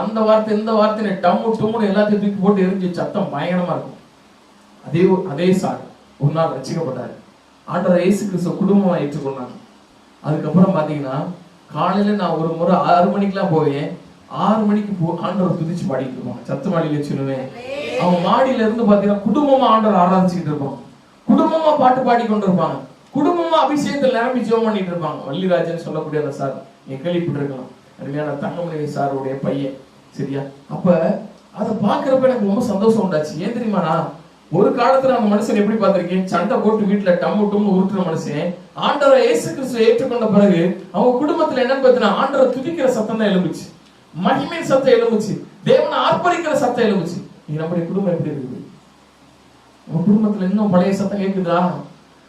அந்த வார்த்தை இந்த வார்த்தை டம்மு டம்முன்னு எல்லாத்தையும் தூக்கி போட்டு எரிஞ்சு சத்தம் பயங்கரமா இருக்கும். அதே சார் ஒரு நாள் ரசிக்கப்பட்டாரு. ஆண்டவர் இயேசு கிறிஸ்துவ குடும்பமா ஏற்றுக்கொண்டாங்க. அதுக்கப்புறம் பாத்தீங்கன்னா காலையில நான் ஒரு முறை 6 மணிக்கெல்லாம் போவேன். 6 மணிக்கு ஆண்டவர் துதிச்சு பாடிட்டு இருப்பாங்க, சத்து மாடியில சொல்லுவேன். அவங்க மாடியில இருந்து பாத்தீங்கன்னா குடும்பமா ஆண்டவர் ஆராதிச்சுக்கிட்டு இருப்பாங்க, குடும்பமா பாட்டு பாடி கொண்டு இருப்பாங்க, குடும்பமா அபிஷேகத்தில் நிரம்பி ஜெபம் பண்ணிட்டு இருப்பாங்க. வள்ளிராஜன் சொல்லக்கூடிய அந்த சார் நீங்க கேள்விப்பட்டு இருக்கலாம், அருமையான தங்கமணி சாருடைய பையன், சரியா? அப்ப அதை பாக்குறப்ப எனக்கு ரொம்ப சந்தோஷம் உண்டாச்சு. ஏன் தெரியுமாண்ணா, ஒரு காலத்துல அந்த மனுஷன் எப்படி பார்த்திருக்கேன், சண்டை போட்டு வீட்டுல டம்மு டம்மு உருட்டுற மனுஷன் ஆண்டவரை இயேசு கிறிஸ்துவை ஏற்றுக்கொண்ட பிறகு அவங்க குடும்பத்துல என்னன்னு பார்த்தீங்கன்னா ஆண்டவரை துதிக்கிற சத்தம் தான் எழும்புச்சு, மகிமையின் சத்தம் எழும்புச்சு, தேவனை ஆர்ப்பரிக்கிற சத்தம் எழும்புச்சு. நம்முடைய குடும்பம் எப்படி இருக்குது? நம்ம குடும்பத்துல இன்னும் பழைய சத்தம் கேக்குதா?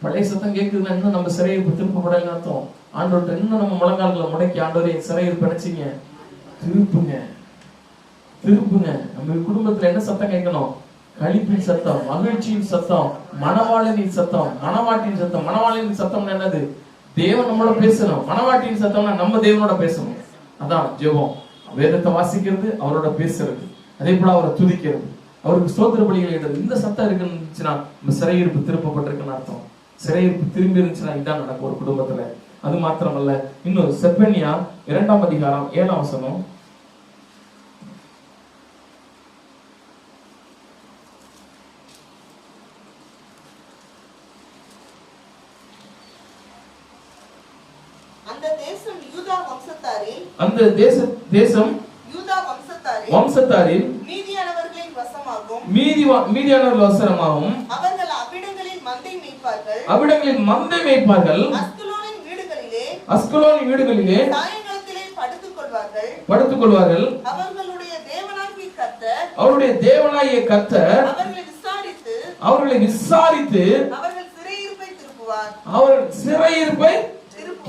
பழைய சத்தம் கேக்குதுன்னா இன்னும் நம்ம சிறையிருப்பு திருப்பப்படல அர்த்தம். ஆண்டவர்கிட்ட இன்னும் நம்ம முழங்கால்களை முடக்கி ஆண்டவரை சிறையிருப்பு நினைச்சீங்க திருப்புங்க. நம்ம குடும்பத்துல என்ன சத்தம் கேட்கணும்? களிப்பின் சத்தம், மகிழ்ச்சியின் சத்தம், மணவாளனின் சத்தம், மணவாட்டின் சத்தம். மணவாளனின் சத்தம் என்னது? தேவன் நம்மளோட பேசணும். மணவாட்டின் சத்தம்னா நம்ம தேவனோட பேசணும். அதான் ஜெபம். வேதத்தை வாசிக்கிறது, அவரோட பேசுறது, அதே போல அவரை துதிக்கிறது, அவருக்கு ஸ்தோத்திர பலிகள் இடுறது. இந்த சத்தம் இருக்குன்னு நம்ம சிறையிருப்பு திருப்பப்பட்டிருக்குன்னு அர்த்தம். சிறையிருப்பு திரும்பி இருந்துச்சுன்னா இதான் நடக்கும் ஒரு குடும்பத்துல. அது மாத்திரமல்ல, இன்னும் செப்பனியா 2ஆம் அதிகாரம் 7ஆம் வசனம். அந்த தேசம் வம்சத்தாரில் மீதியானவர்கள் வசமாகும். அவ்விடங்களில் மந்தை மேய்ப்பார்கள். அஸ்கலோனின் வீடுகளிலே படுத்துக் கொள்வார்கள். அவருடைய தேவனாகிய கர்த்தர் அவர்களை விசாரித்து அவர் சிறையிருப்பை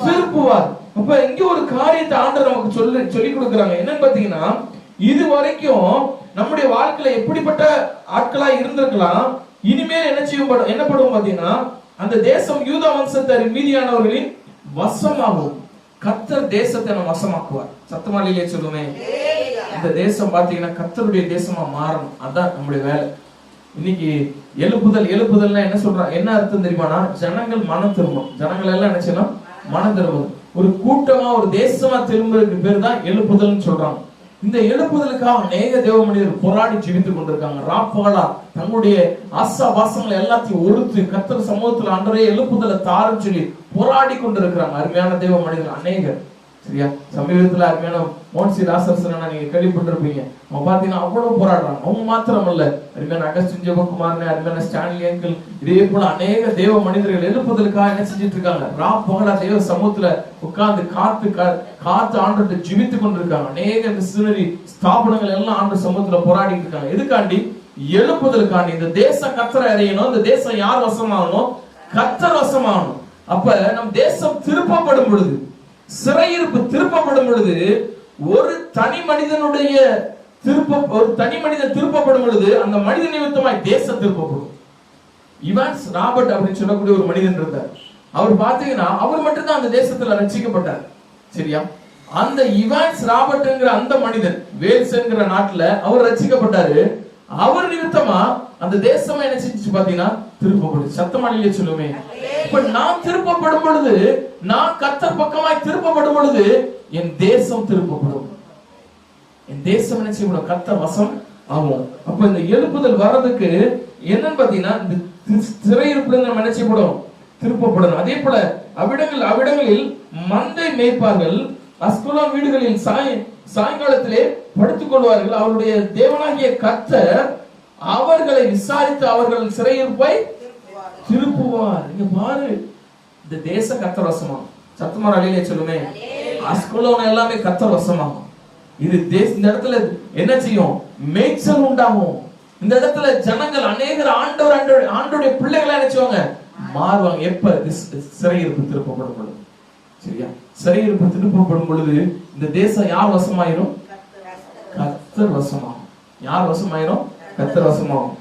திருப்புவார். அப்ப இங்க ஒரு காரியத்தை ஆண்டவர் நமக்கு சொல்லி கொடுக்குறாங்க. என்னன்னு பாத்தீங்கன்னா, இது வரைக்கும் நம்முடைய வாழ்க்கையில எப்படிப்பட்ட ஆட்களா இருந்திருக்கலாம், இனிமேல் என்னப்படும் பாத்தீங்கன்னா, அந்த தேசம் யூதா வம்சத்தாரின் மீதியானவர்களின் வசமாகும். கர்த்தர் தேசத்தை நம்ம வசமாக்குவார். சத்தமாலிலே சொல்லுவேன். இந்த தேசம் பாத்தீங்கன்னா கர்த்தருடைய தேசமா மாறணும். அதான் நம்முடைய வேலை. இன்னைக்கு எழுப்புதல்னா என்ன சொல்றாங்க, என்ன அர்த்தம் தெரியுமானா, ஜனங்கள் மனம் திரும்பும். ஜனங்கள் எல்லாம் என்ன செய்யணும்? மனம் திரும்பும். ஒரு கூட்டமா ஒரு தேசமா திரும்புறதுக்கு பேர் தான் எழுப்புதல்னு சொல்றாங்க. இந்த எழுப்புதலுக்காக அநேக தேவ மனிதர் போராடி ஜீவித்து கொண்டிருக்காங்க. ராப்பகலா தங்களுடைய ஆசா வாசங்களை எல்லாத்தையும் ஒடுத்து கர்த்தர் சமூகத்துல ஆண்டவரே எழுப்புதலை தாருன்னு சொல்லி போராடி கொண்டிருக்கிறாங்க அருமையான தேவ மனிதர் அநேகர், சரியா? சமீபத்துல அருமையான மோன்சி ராசர்சனா நீங்க கேள்விப்பட்டிருப்பீங்க. அவங்க பாத்தீங்கன்னா அவ்வளவு போராடுறாங்க. அவங்க மாத்திரம் அல்ல, அருமையான அகஸ்டின் ஜெபகுமார், அருமையான ஸ்டான்லி அங்கிள், இதே போல அநேக தேவ மனிதர்கள் எழுப்புதலுக்காக என்ன செஞ்சிட்டு இருக்காங்க? ராப்பகலா தேவ சமூகத்துல உட்கார்ந்து காத்து ஆண்டு ஜீவித்து கொண்டிருக்காங்க. அநேக மிஷனரி ஸ்தாபனங்கள் எல்லாம் ஆண்டு சமூகத்துல போராடிட்டு இருக்காங்க. எதுக்காண்டி? எழுப்புதலுக்காண்டி. இந்த தேசம் கர்த்தரை அறியணும். இந்த தேசம் யார் வசமாகணும்? கர்த்தர் வசமாகணும். அப்ப நம் தேசம் திருப்பப்படும் பொழுது, சிறையிருப்பு திருப்பப்படும் பொழுது, ஒரு தனி மனிதன் திருப்பப்படும் பொழுது அந்த மனித நிமித்தமாய் தேசம் திருப்பப்படும். இவான்ஸ் ராபர்ட் அப்படின்னு சொல்லக்கூடிய ஒரு மனிதன் இருந்தார். அவர் பாத்தீங்கன்னா அவர் மட்டும்தான் அந்த தேசத்துல ரட்சிக்கப்பட்டார், சரியா? அந்த இவான்ஸ் ராபர்ட்ங்கிற அந்த மனிதன் வேல்ஸ் என்கிற நாட்டுல அவர் ரட்சிக்கப்பட்டாரு. அவர் நிமித்தமா அந்த தேசம் என்ன செஞ்சு பாத்தீங்கன்னா திருப்பப்படும். சத்தமானிலே சொல்லுமே. இப்ப நான் திருப்பப்படும் பொழுது, நான் கர்த்தர் பக்கமாய் திருப்பப்படும் பொழுது என் தேசம் திருப்பப்படும். என் தேசம் என்ன செய்யணும்? கர்த்தர் வசம் ஆகும். அப்ப இந்த எழுப்புதல் வர்றதுக்கு என்னன்னு பாத்தீங்கன்னா இந்த சிறையிருப்பு நம்ம என்ன செய்யப்படும்? திருப்பப்படணும். அதே போல அவ்விடங்களில் மந்தை மேய்ப்பார்கள். அஸ்கலோன் வீடுகளில் சாயங்காலத்திலே படுத்துக் கொள்வார்கள். அவருடைய தேவனாகிய கர்த்தர் அவர்களை விசாரித்து அவர்கள் சிறையிருப்பை திருப்புவார். இங்க பாரு, இந்த தேச கர்த்தர் வசமா. சத்தமா அலையிலே சொல்லுமே. அஸ்கலோன் எல்லாமே கர்த்தர் வசமா. இது இந்த இடத்துல என்ன செய்யும்? மேய்ச்சல் உண்டாகும். இந்த இடத்துல ஜனங்கள் அநேகர் ஆண்டவருடைய பிள்ளைகளை என்ன செய்வாங்க? மாறுவாங்க. எப்ப? சிறையிருப்பு திருப்பப்படும் பொழுது. சரியா? சிறையிருப்பு திருப்பப்படும் பொழுது இந்த தேசம் யார் வசமாயிரும்? கர்த்தர் வசமாகும். யார் வசமாயிரும்? கர்த்தர் வசமாகும்.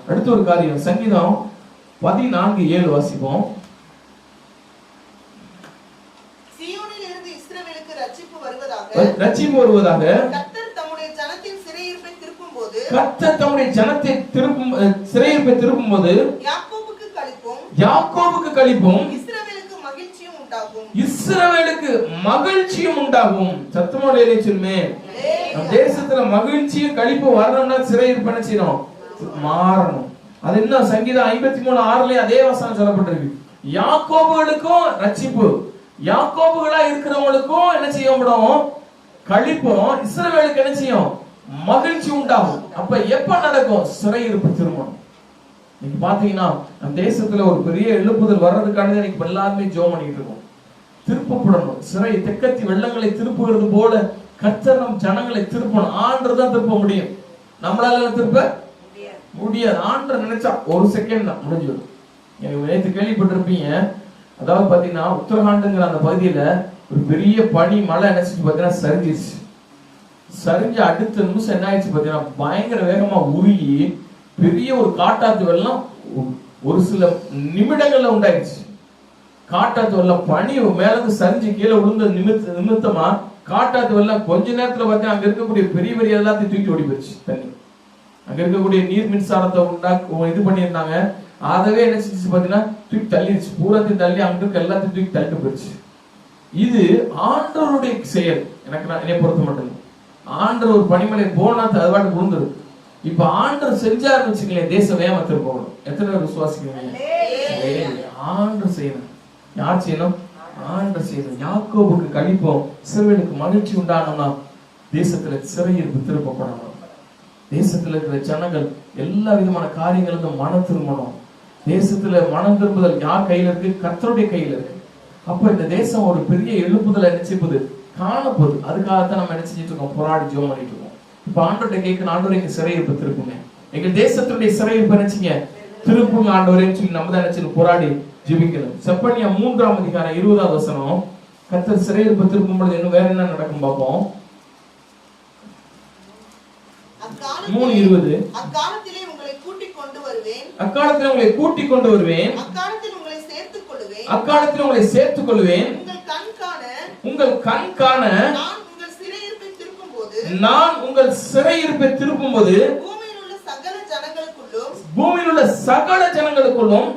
அடுத்த ஒரு காரியம், சங்கீதம் 14:7 வாசிப்போம். ரட்சிப்பு வருவதாக கர்த்தர் தம்முடைய ஜனத்தை திருப்பும் போது யாக்கோபுக்கு களிப்பும் இஸ்ரவேலுக்கு மகிழ்ச்சியும் உண்டாகும். சத்தமோட சொல்லுமே. தேசத்துல மகிழ்ச்சியும் களிப்பு வரணும்னா சிறையிருப்பு என்ன செய்யணும்? மாறணும். அது என்ன? சங்கீதம் 53:6 அதே வசனம் சொல்லப்பட்டிருக்கு. யாக்கோபுகளுக்கும் ரட்சிப்பு, யாக்கோபுகளா இருக்கிறவங்களுக்கும் என்ன செய்யப்படும்? களிப்பும். இஸ்ரவேலுக்கு என்ன செய்யும்? மகிழ்ச்சி உண்டாகும். அப்ப எப்ப நடக்கும்? சிறையிருப்பு திரும்பணும். நீங்க பாத்தீங்கன்னா நம்ம தேசத்துல ஒரு பெரிய எழுப்புதல் வர்றதுக்கான இன்னைக்கு எல்லாருமே ஜெபம் பண்ணிட்டு இருக்கோம். திருப்பப்படணும். சிறை தெக்கத்தி வெள்ளங்களை திருப்புகிறது போல கர்த்தர் நம் ஜனங்களை திருப்பணும். ஆண்டதான் திருப்ப முடியும். நம்மளால திருப்ப முடியாது. ஆண்டர் நினைச்சா ஒரு செகண்ட் தான் முடிஞ்சிடும். நேற்று கேள்விப்பட்டிருப்பீங்க. அதாவது பாத்தீங்கன்னா உத்தரகாண்டுங்கிற அந்த பகுதியில ஒரு பெரிய பனி மழை நினைச்சிட்டு பாத்தீங்கன்னா சரிஞ்சிருச்சு. சரிஞ்சு அடுத்த நிமிஷம் என்ன ஆயிடுச்சு பாத்தீங்கன்னா பயங்கர வேகமா உருகி பெரிய ஒரு காட்டாத்து வெள்ளம் ஒரு சில நிமிடங்கள்ல உண்டாயிடுச்சு. காட்டாத்து வெள்ளம் பனி மேல இருந்து சரிஞ்சு கீழே விழுந்த நிமித்தமா காட்டாத்து வெள்ளம் கொஞ்ச நேரத்துல பார்த்தீங்கன்னா அங்க இருக்கக்கூடிய பெரிய பெரிய எல்லாத்தையும் தூக்கி ஓடி போயிடுச்சு. தண்ணி அங்க இருக்கக்கூடிய நீர் மின்சாரத்தை இது பண்ணியிருந்தாங்க. அதவே என்ன செஞ்சு பாத்தீங்கன்னா தூக்கி தள்ளிடுச்சு. பூரத்தையும் தள்ளி அங்க இருக்க எல்லாத்தையும் தூக்கி தள்ளிட்டு போயிடுச்சு. இது ஆண்டவருடைய செயல். என்னை பொறுத்த மட்டும் ஆண்டர் ஒரு பனிமலை போனா அது பாட்டு விழுந்துரு. இப்ப ஆண்டர் செஞ்சாருன்னு வச்சுக்கலேன், தேசம் வேகமா திருப்பணும். எத்தனை பேர் விசுவாசிக்கிறீங்க? ஆண்டர் செய்யணும். யார் செய்யணும்? ஆண்டர் செய்யணும். யாக்கோபுக்கு களிப்போம், இஸ்ரவேலுக்கு மகிழ்ச்சி உண்டானோம்னா தேசத்துல சிறையிருப்பு திருப்பப்படணும். தேசத்துல இருக்கிற ஜனங்கள் எல்லா விதமான காரியங்களும் மனம் திரும்பணும். தேசத்துல மனம் திரும்புதல் யார் கையில இருக்கு? கர்த்தருடைய கையில இருக்கு. அப்ப இந்த தேசம் ஒரு பெரிய எழுப்புதலை நினைச்சுப்பது காணப்போகுது. அதுக்காகத்தான் நம்ம என்ன செஞ்சுட்டு இருக்கோம்? போராடி ஜெபம் பண்ணிட்டு இருக்கோம். இப்ப ஆண்டோட கேட்கணும், ஆண்டவரே எங்க சிறையிருப்பு திருப்புங்க, எங்க தேசத்துடைய சிறையிருப்பு நினைச்சீங்க திருப்புங்க ஆண்டவரேன்னு சொல்லி நம்ம தான் நினைச்சு போராடி ஜெபிக்கணும். செப்பனியா 3ஆம் அதிகாரம் 20வது வசனம். கர்த்தர் சிறையிருப்பு திருப்பும் பொழுது இன்னும் வேற என்ன நடக்கும் பார்ப்போம். 3:20 அக்காலத்திலே உங்களை கூட்டிக் கொண்டு வருவேன், அக்காலத்திலே உங்களை கூட்டிக் கொண்டு வருவேன், அக்காலத்தில் உங்களை சேர்த்துக் கொள்வேன், அக்காலத்தில் உங்களை சேர்த்துக் கொள்வேன், உங்கள் கண் காண நான் உங்கள் சிறையிருப்பை திருப்பும் போது பூமியில் உள்ள சகல ஜனங்களுக்குள்ளும்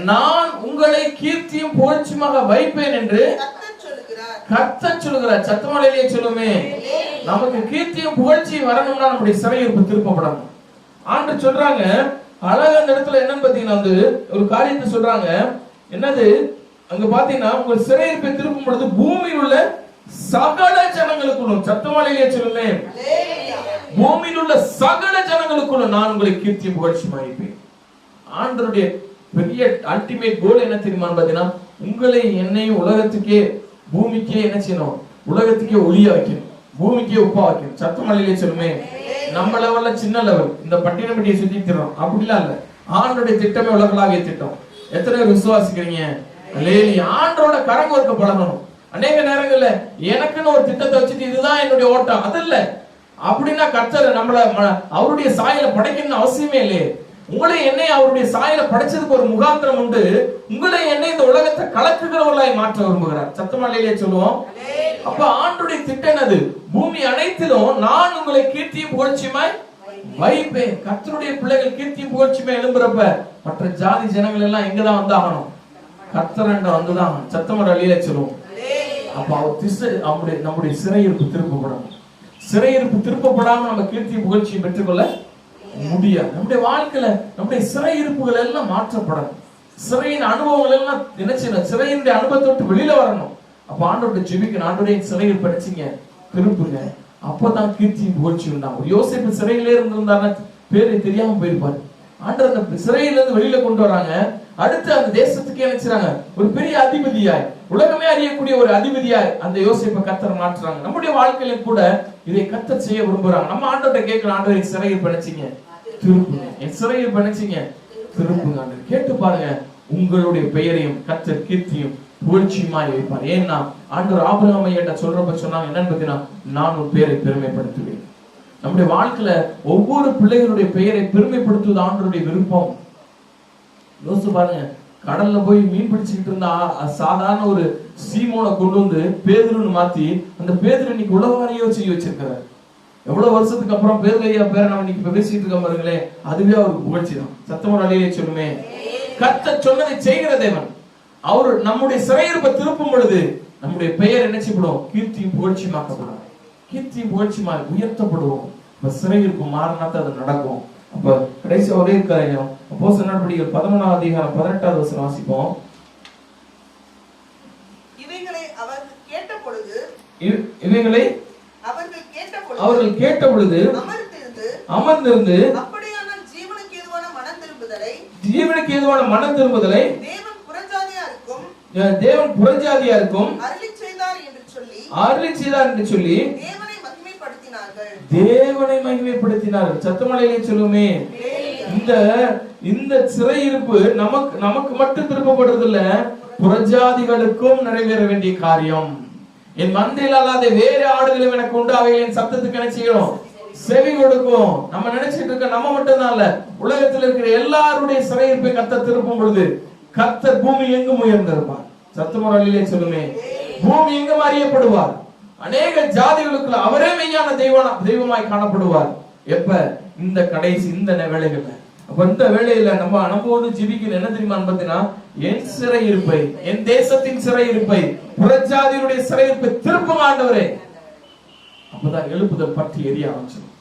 நான் உங்களை கீர்த்தியும் புகழ்ச்சியுமாக வைப்பேன் என்று கர்த்தர் சொல்லுகிறார். சத்தமாலையிலே சொல்லுமே. நமக்கு கீர்த்தியும் புகழ்ச்சியும் வரணும்னா நம்முடைய சிறையிருப்பு திருப்பப்படணும். ஆண்டு சொல்றாங்க. அழகா அந்த இடத்துல என்னன்னு பாத்தீங்கன்னா வந்து ஒரு காரியத்தை சொல்றாங்க. என்னது? அங்க பாத்தீங்கன்னா உங்கள் சிறையிருப்பை திருப்பும் பொழுது பூமியில் உள்ள சகல ஜனங்களுக்குள்ளும், சத்தமாலையிலே சொல்லுமே, பூமியில் உள்ள சகல ஜனங்களுக்குள்ளும் நான் உங்களை கீர்த்தி புகழ்ச்சியுமா வைப்பேன். ஆண்டவருடைய பெரிய அல்டிமேட் கோல் என்ன தெரியுமான்னு பாத்தீங்கன்னா உங்களை என்னையும் உலகத்துக்கே பூமிக்கே என்ன செய்யணும்? உலகத்துக்கே ஒளியா வைக்கணும், பூமிக்கே உப்பா வைக்கணும். சத்தமாலையிலே சொல்லுமே. நம்ம லெவல்ல சின்ன லெவல் இந்த பட்டினப்பட்டியை சுத்தி தரோம் அப்படிலாம் இல்ல. ஆண்டோடைய திட்டமே உலகளாவிய திட்டம். எத்தனை பேர் விசுவாசிக்கிறீங்க? ஆண்டோட கரங்கோர்க்க பழகணும். அநேக நேரங்கள்ல எனக்குன்னு ஒரு திட்டத்தை வச்சுட்டு இதுதான் என்னுடைய ஓட்டம் அது இல்ல. அப்படின்னா கர்த்தர் நம்மள அவருடைய சாயல படைக்கணும்னு அவசியமே இல்லையே. உங்களை என்னை அவருடைய சாயல படைச்சதுக்கு ஒரு முகாந்திரம் உண்டு. உங்களை என்னை இந்த உலகத்தை கலக்குகிறவர்களாய் மாற்ற விரும்புகிறார். சத்தமாலையிலே சொல்லுவோம். அப்ப ஆண்டுடைய திட்டம் என்னது? பூமி அனைத்திலும் நான் உங்களை கீர்த்தியும் புகழ்ச்சியுமாய் வைப்பேன். கர்த்தருடைய பிள்ளைகள் கீர்த்தியும் புகழ்ச்சியுமாய் எழும்புறப்ப மற்ற ஜாதி ஜனங்கள் எல்லாம் எங்கதான் வந்தாகணும்? கர்த்தரண்ட வந்துதான். சத்தமாலையிலே சொல்லுவோம். அப்ப அவர் நம்முடைய சிறையிருப்பு திருப்பப்படணும். சிறையிருப்பு திருப்பப்படாம நம்ம கீர்த்தி புகழ்ச்சியை பெற்றுக்கொள்ள முடியாது. நம்முடைய வாழ்க்கையில நம்முடைய சிறையிருப்புகள் எல்லாம் மாற்றப்படணும். சிறையின் அனுபவங்கள் எல்லாம் நினைச்சு சிறையினுடைய அனுபவத்தை விட்டு வெளியில வரணும். அப்ப ஆண்டவர்கிட்ட ஜெபிக்கணும், ஆண்டவரே சிறையில் படிச்சீங்க திருப்புங்க. அப்பதான் கீர்த்தியும் புகழ்ச்சி உண்டாகும். யோசேப்பு சிறையிலே இருந்திருந்தாருன்னா பேரை தெரியாம போயிருப்பாரு. ஆண்டவர் அந்த சிறையில இருந்து வெளியில கொண்டு வராங்க. அடுத்து அந்த தேசத்துக்கு நினைச்சாங்க ஒரு பெரிய அதிபதியாய், உலகமே அறியக்கூடிய ஒரு அதிபதியாய் அந்த யோசேப்பை கர்த்தர் மாற்றுறாங்க. நம்முடைய வாழ்க்கையில கூட இதை கர்த்தர் செய்ய விரும்புறாங்க. நம்ம ஆண்டவர்கிட்ட கேட்கலாம், ஆண்டவரை சிறையில் பிணைச்சிங்க திருப்புங்க, என் சிறையில் பிணைச்சிங்க திருப்புங்க. ஆண்டவர் கேட்டு பாருங்க, உங்களுடைய பெயரையும் கர்த்தர் கீர்த்தியும் புகழ்ச்சியுமாய் வைப்பார். ஏன்னா ஆண்டவர் ஆபிரகாமை என்ற சொல்றப்ப சொன்னாங்க என்னன்னு பார்த்தீங்கன்னா, நான் உன் பெயரை பெருமைப்படுத்துவேன். நம்முடைய வாழ்க்கையில ஒவ்வொரு பிள்ளைகளுடைய பெயரை பெருமைப்படுத்துவது ஆண்டவருடைய விருப்பம். யோசிச்சு பாருங்க, கடல்ல போய் மீன் பிடிச்சுக்கிட்டு இருந்தா சாதாரண ஒரு சீமோனை கொண்டு வந்து பேதுருன்னு மாத்தி அந்த பேதுரு இன்னைக்கு உலகாரியோ செய்ய வச்சிருக்கிறார். எவ்வளவு வருஷத்துக்கு அப்புறம் பேதுரு ஐயா பேரை நம்ம இன்னைக்கு பேசிட்டு இருக்க பாருங்களேன், அதுவே அவருக்கு புகழ்ச்சி தான். சத்தமோட அலையிலே சொல்லுமே, கர்த்தர் சொன்னதை செய்கிற தேவன். அவரு நம்முடைய சிறையிருப்பை திருப்பும் பொழுது நம்முடைய பெயர் என்ன செய்யப்படும்? கீர்த்தியும் புகழ்ச்சியுமாக்கப்படும். கீர்த்தியும் புகழ்ச்சியுமா உயர்த்தப்படுவோம். இப்ப சிறையிருப்பு மாறினா தான் அது நடக்கும். அப்ப கடைசி ஒரே இருக்காங்க. அப்போஸ்தலர் நடவடிக்கைகள் 11ஆம் அதிகாரம் 18வது வசனம் வாசிப்போம். இவைகளை அவர்கள் கேட்ட பொழுது அவர்கள் கேட்ட பொழுது அமர்ந்திருந்து அப்படியானால் ஜீவனுக்கு ஏதுவான மனம் திரும்புதலை தேவன் புறஜாதியாருக்கும் அருளி செய்தார் என்று சொல்லி தேவனை மகிமைப்படுத்தினார்கள். சத்தமலையிலே சொல்லுமே, இந்த சிறையிருப்பு நமக்கு மட்டும் திருப்பப்படுறது இல்ல, புறஜாதிகளுக்கும் நிறைவேற வேண்டிய காரியம். என் மந்தையில் அல்லாத வேறு ஆடுகளும் எனக்கு உண்டு, அவைகளின் சத்தத்துக்கு என்ன செய்யணும்? செவி கொடுக்கும். நம்ம நினைச்சிட்டு இருக்க நம்ம மட்டும்தான் இல்ல, உலகத்தில் இருக்கிற எல்லாருடைய சிறையிருப்பை கர்த்தர் திருப்பும் பொழுது கர்த்தர் பூமி எங்கும் உயர்ந்திருப்பார். சத்தமுறையிலே சொல்லுமே, பூமி எங்கும் அறியப்படுவார். அநேக ஜாதிகளுக்குள்ள அவரே மெய்யான தெய்வமாய் காணப்படுவார். எப்ப? இந்த கடைசி இந்த வேளைகள்ல. அப்ப இந்த வேளையில நம்ம அனுபவம் ஜீவிக்கணும். என்ன தெரியுமா பார்த்தீங்கன்னா, என் சிறையிருப்பை, என் தேசத்தின் சிறையிருப்பை, புறஜாதியுடைய சிறையிருப்பை திருப்புங்க ஆண்டவரே. அப்பதான் எழுப்புதல் பற்றி எரிய ஆரம்பிச்சிடும்.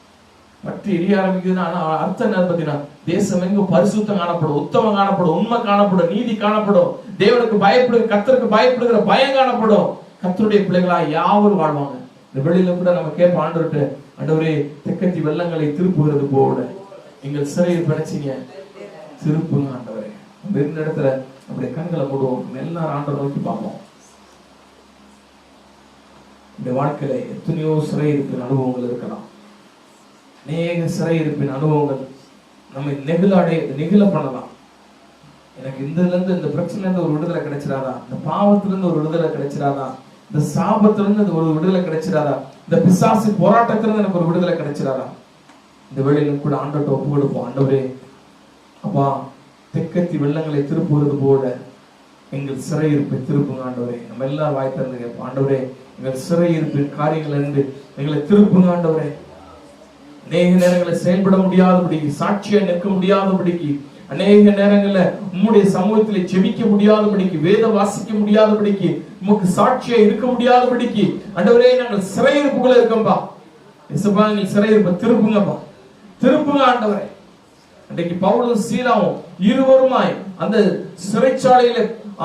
பற்றி எரிய ஆரம்பிக்குதுன்னா அர்த்தம் என்ன பார்த்தீங்கன்னா, தேசம் எங்கும் பரிசுத்தம் காணப்படும், உத்தமம் காணப்படும், உண்மை காணப்படும், நீதி காணப்படும், தேவனுக்கு பயப்படுகிற கர்த்தருக்கு பயப்படுகிற பயம் காணப்படும். கர்த்தருடைய பிள்ளைகளா யாவரும் வாழ்வாங்க. இந்த வெளியில கூட நம்ம கேட்போம் ஆண்டவர்கிட்ட, ஆண்டவரே தெற்கத்தி வெள்ளங்களை திருப்புகிறது போல எங்கள் சிறையில் பிணைச்சிங்க திருப்புங்க ஆண்டவரே. நம்ம இருந்த இடத்துல நம்முடைய கண்களை மூடுவோம், எல்லாரும் ஆண்டவரை நோக்கி பார்ப்போம். இந்த வாழ்க்கையில எத்தனையோ சிறையிருப்பின் அனுபவங்கள் இருக்கலாம். அநேக சிறையிருப்பின் அனுபவங்கள் நம்ம நெகிழ பண்ணலாம். எனக்கு இந்த பிரச்சனைல இருந்து ஒரு விடுதலை கிடைச்சிடாதா, இந்த பாவத்துல இருந்து ஒரு விடுதலை கிடைச்சிடாதா, இந்த சாபத்துல இருந்து ஒரு விடுதலை கிடைச்சிடாதா, இந்த பிசாசு போராட்டத்திலிருந்து எனக்கு ஒரு விடுதலை கிடைச்சிடாதா. இந்த வேளையிலும் கூட ஆண்டவர்கிட்ட ஒப்பு கொடுப்போம். ஆண்டவரே அப்பா, தெற்கத்தி வெள்ளங்களை திருப்புவது போல எங்கள் சிறையிருப்பை திருப்புங்க ஆண்டவரே. நம்ம எல்லாரும் வாய் திறந்து கேட்போம், ஆண்டவரே எங்கள் சிறையிருப்பின் காரியங்கள் இருந்து எங்களை திருப்புங்க ஆண்டவரே. அநேக நேரங்களில் செயல்பட முடியாதபடிக்கு, சாட்சியா நிற்க முடியாதபடிக்கு, அநேக நேரங்கள்ல உம்முடைய சமூகத்திலே ஜெபிக்க முடியாதபடிக்கு, வேத வாசிக்க முடியாதபடிக்கு, உமக்கு சாட்சியா இருக்க முடியாதபடிக்கு ஆண்டவரே நாங்கள் சிறையிருப்புக்குள்ள இருக்கோம்பா. இயேசுப்பா எங்கள் சிறையிருப்பை திருப்புங்கப்பா, திருப்புங்க ஆண்டவரே. அன்றைக்கு பவுலும் சீலாவும் இருவருமாய் அந்த சிறைச்சாலையில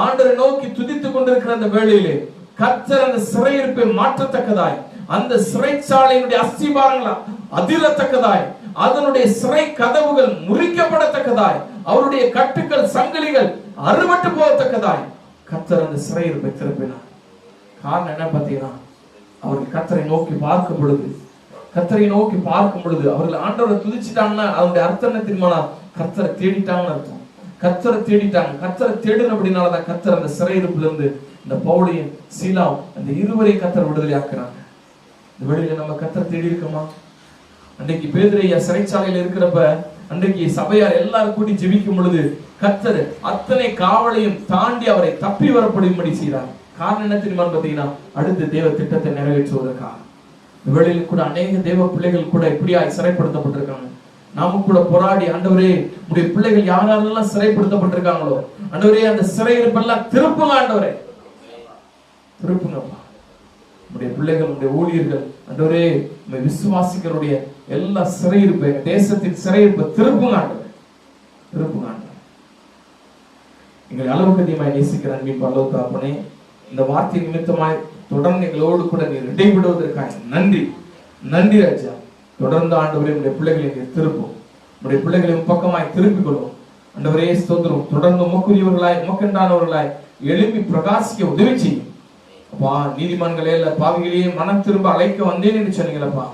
ஆண்டவரை நோக்கி துதித்துக் கொண்டிருக்கிற அந்த வேளையிலே கர்த்தர் அந்த சிறையிருப்பை மாற்றத்தக்கதாய், அந்த சிறைச்சாலையினுடைய அஸ்திபாரங்களா அதிரத்தக்கதாய், அதனுடைய சிறை கதவுகள் முறிக்கப்படத்தக்கதாய், அவருடைய கட்டுக்கள் சங்கிலிகள் அறுபட்டு போகத்தக்கதாய் கர்த்தர் அந்த சிறையிருப்பை திருப்பினார். காரணம் என்ன பார்த்தீங்கன்னா, அவர்கள் கர்த்தரை நோக்கி பார்க்கும் பொழுது, அவர்கள் ஆண்டவரை துதிச்சிட்டாங்கன்னா அதனுடைய அர்த்தம் என்ன தெரியுமா? கர்த்தரை தேடிட்டாங்கன்னு அர்த்தம். கர்த்தரை தேடிட்டாங்க. கர்த்தரை தேடுனபடினாலதான் கர்த்தர் அந்த சிறையிருப்புல இருந்து இந்த பவுலையும் சீலாவும் அந்த இருவரையும் கர்த்தர் விடுதலை ஆக்குறாங்க. இந்த வெளியில நம்ம கர்த்தரை தேடி இருக்கோமா? அன்றைக்கு பேதுரையா சிறைச்சாலையில இருக்கிறப்ப அன்றைக்கு சபையார் எல்லாரும் கூட்டி ஜெபிக்கும் பொழுது கர்த்தர் அத்தனை காவலையும் தாண்டி அவரை தப்பி வரப்படும்படி செய்தார். காரணம் என்ன தெரியுமா பார்த்தீங்கன்னா, அடுத்த தேவ திட்டத்தை நிறைவேற்றுவதற்காக. வெளியில கூட அநேக தேவ பிள்ளைகள் கூட இப்படியா சிறைப்படுத்தப்பட்டிருக்காங்க. நாம கூட போராடி, ஆண்டவரே உடைய பிள்ளைகள் யாரெல்லாம் சிறைப்படுத்தப்பட்டிருக்காங்களோ ஆண்டவரே அந்த சிறையிருப்பெல்லாம் திருப்புங்க ஆண்டவரே, திருப்புங்கப்பா. உடைய பிள்ளைகள், உடைய ஊழியர்கள் ஆண்டவரே விசுவாசிகளுடைய எல்லா சிறையிருப்பை, தேசத்தின் சிறையிருப்பை திருப்புங்க ஆண்டவரே, திருப்புங்க ஆண்டவரே. எங்களை அளவுக்கு அதிகமாய் நேசிக்கிற அன்பின் பரலோக தகப்பனே, இந்த வார்த்தை நிமித்தமாய் தொடர்ந்து எங்களோடு கூட நீர் இடைவிடுவதற்காக நன்றி. நன்றி ராஜா. தொடர்ந்து ஆண்டவரே உடைய பிள்ளைகளை நீர் திருப்பும், உடைய பிள்ளைகளை பக்கமாய் திருப்பிக் கொள்ளும். ஆண்டவரே ஸ்தோத்திரம். தொடர்ந்து உமக்குரியவர்களாய் உமக்கென்றானவர்களாய் எழுப்பி பிரகாசிக்க உதவி செய்யும். அப்பா, நீதிமான்களே இல்ல பாவிகளையே மனம் திரும்ப அழைக்க வந்தேன் என்று சொன்னீங்களப்பா.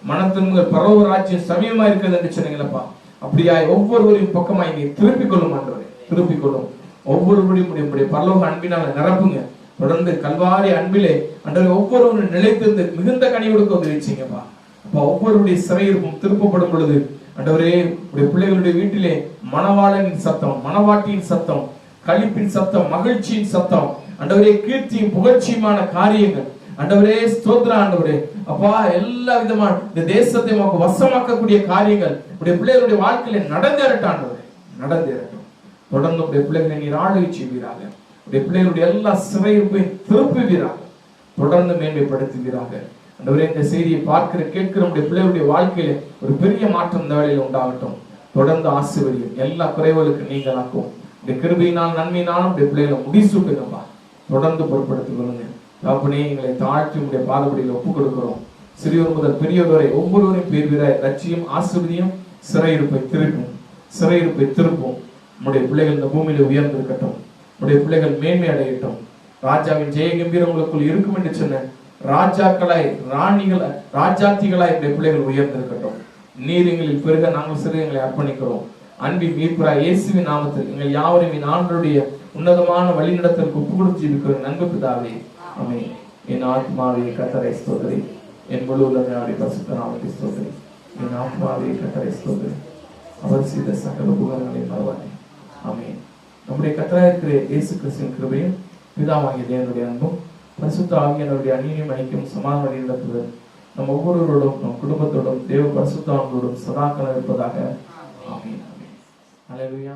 மனம் திரும்ப பரலோக ராஜ்யம் சமயமா இருக்கிறது என்று சொன்னீங்களப்பா. அப்படியாய் ஒவ்வொருவரையும் பக்கமாய் நீ திருப்பிக் கொள்ளும் ஆண்டவரே, திருப்பிக் கொள்ளும். ஒவ்வொருவரையும் உடைய பரலோக அன்பினால நிரப்புங்க. தொடர்ந்து கல்வாரி அன்பிலே ஆண்டவரே ஒவ்வொருவரும் நிலைத்திருந்து மிகுந்த கனி கொடுக்க உதவி செய்யுங்கப்பா. அப்பா, ஒவ்வொருடைய சிறையிருப்பும் திருப்பப்படும் பொழுது ஆண்டவரே உடைய பிள்ளைகளுடைய வீட்டிலே மணவாளனின் சத்தம், மணவாட்டியின் சத்தம், களிப்பின் சத்தம், மகிழ்ச்சியின் சத்தம், ஆண்டவரே கீர்த்தியும் புகழ்ச்சியுமான காரியங்கள் ஆண்டவரே ஸ்தோத்திரம். ஆண்டவரே அப்பா, எல்லா விதமான இந்த தேசத்தை வசமாக்கக்கூடிய காரியங்கள் உடைய பிள்ளைகளுடைய வாழ்க்கையில நடந்தேறட்டும் ஆண்டவரே, நடந்தேறட்டும். தொடர்ந்து உடைய பிள்ளைகளை நீர் ஆளுகை செய்வீராக. உடைய பிள்ளைகளுடைய எல்லா சிறையிருப்பையும் திருப்புவீராக, தொடர்ந்து மேன்மைப்படுத்துவீராக. ஆண்டவரே இந்த செய்தியை பார்க்கிற கேட்கிற உடைய பிள்ளைகளுடைய வாழ்க்கையில ஒரு பெரிய மாற்றம் இந்த வேளையில உண்டாகட்டும். தொடர்ந்து ஆசீர்வதியும். எல்லா குறைவுகளுக்கு நீங்களாக்கும் இந்த கிருபையினால் நன்மையினாலும் உடைய பிள்ளைகளை முடிசூட்டுங்கப்பா. தொடர்ந்து பொறுப்படுத்திக் கொள்ளுங்க தகப்பனே. எங்களை தாழ்த்தி உடைய பாதபடியில் ஒப்புக் கொடுக்கிறோம். சிறியோர் முதல் பெரியவர் வரை ஒவ்வொருவரையும் பேர்வீராய் ரட்சியும் ஆசீர்வதியும். சிறையிருப்பை திருப்பும், சிறையிருப்பை திருப்பும். நம்முடைய பிள்ளைகள் இந்த பூமியில உயர்ந்திருக்கட்டும். நம்முடைய பிள்ளைகள் மேன்மை அடையட்டும். ராஜாவின் ஜெய கம்பீரம் உங்களுக்குள் இருக்கும் என்று சொன்ன ராஜாக்களாய் ராணிகள் ராஜாத்திகளாய் இந்த பிள்ளைகள் உயர்ந்திருக்கட்டும். நீர் எங்களில் பெருக நாங்கள் சிறு எங்களை அர்ப்பணிக்கிறோம். அன்பின் மீட்பராய் இயேசுவின் நாமத்தில் எங்கள் யாவரையும் ஆண்டவருடைய உன்னதமான வழிநடத்தலுக்கு ஒப்பு கொடுத்து இருக்கிற நன்கு பிதாவே, ஆமென். என் ஆத்மாவே கர்த்தரை ஸ்தோத்திரி, என் முழு உள்ளமே பரிசுத்த நாமத்தை ஸ்தோத்திரி. என் ஆத்மாவே கர்த்தரை ஸ்தோத்திரி, அவர் செய்த சகல உபகாரங்களை மறவாதே. ஆமென். நம்முடைய கர்த்தராய் இருக்கிற இயேசு கிறிஸ்துவின் கிருபையும் பிதாவாகிய தேவனுடைய அன்பும் பரிசுத்த ஆவியானவருடைய அந்நியம் ஐக்கியம் சமாதான வழிநடத்துதல் நம் ஒவ்வொருவரோடும் நம் குடும்பத்தோடும் தேவ பரிசுத்த ஆவியோடும் சதாகாலம் இருப்பதாக. ஆமென். ஆமென். அல்லேலூயா.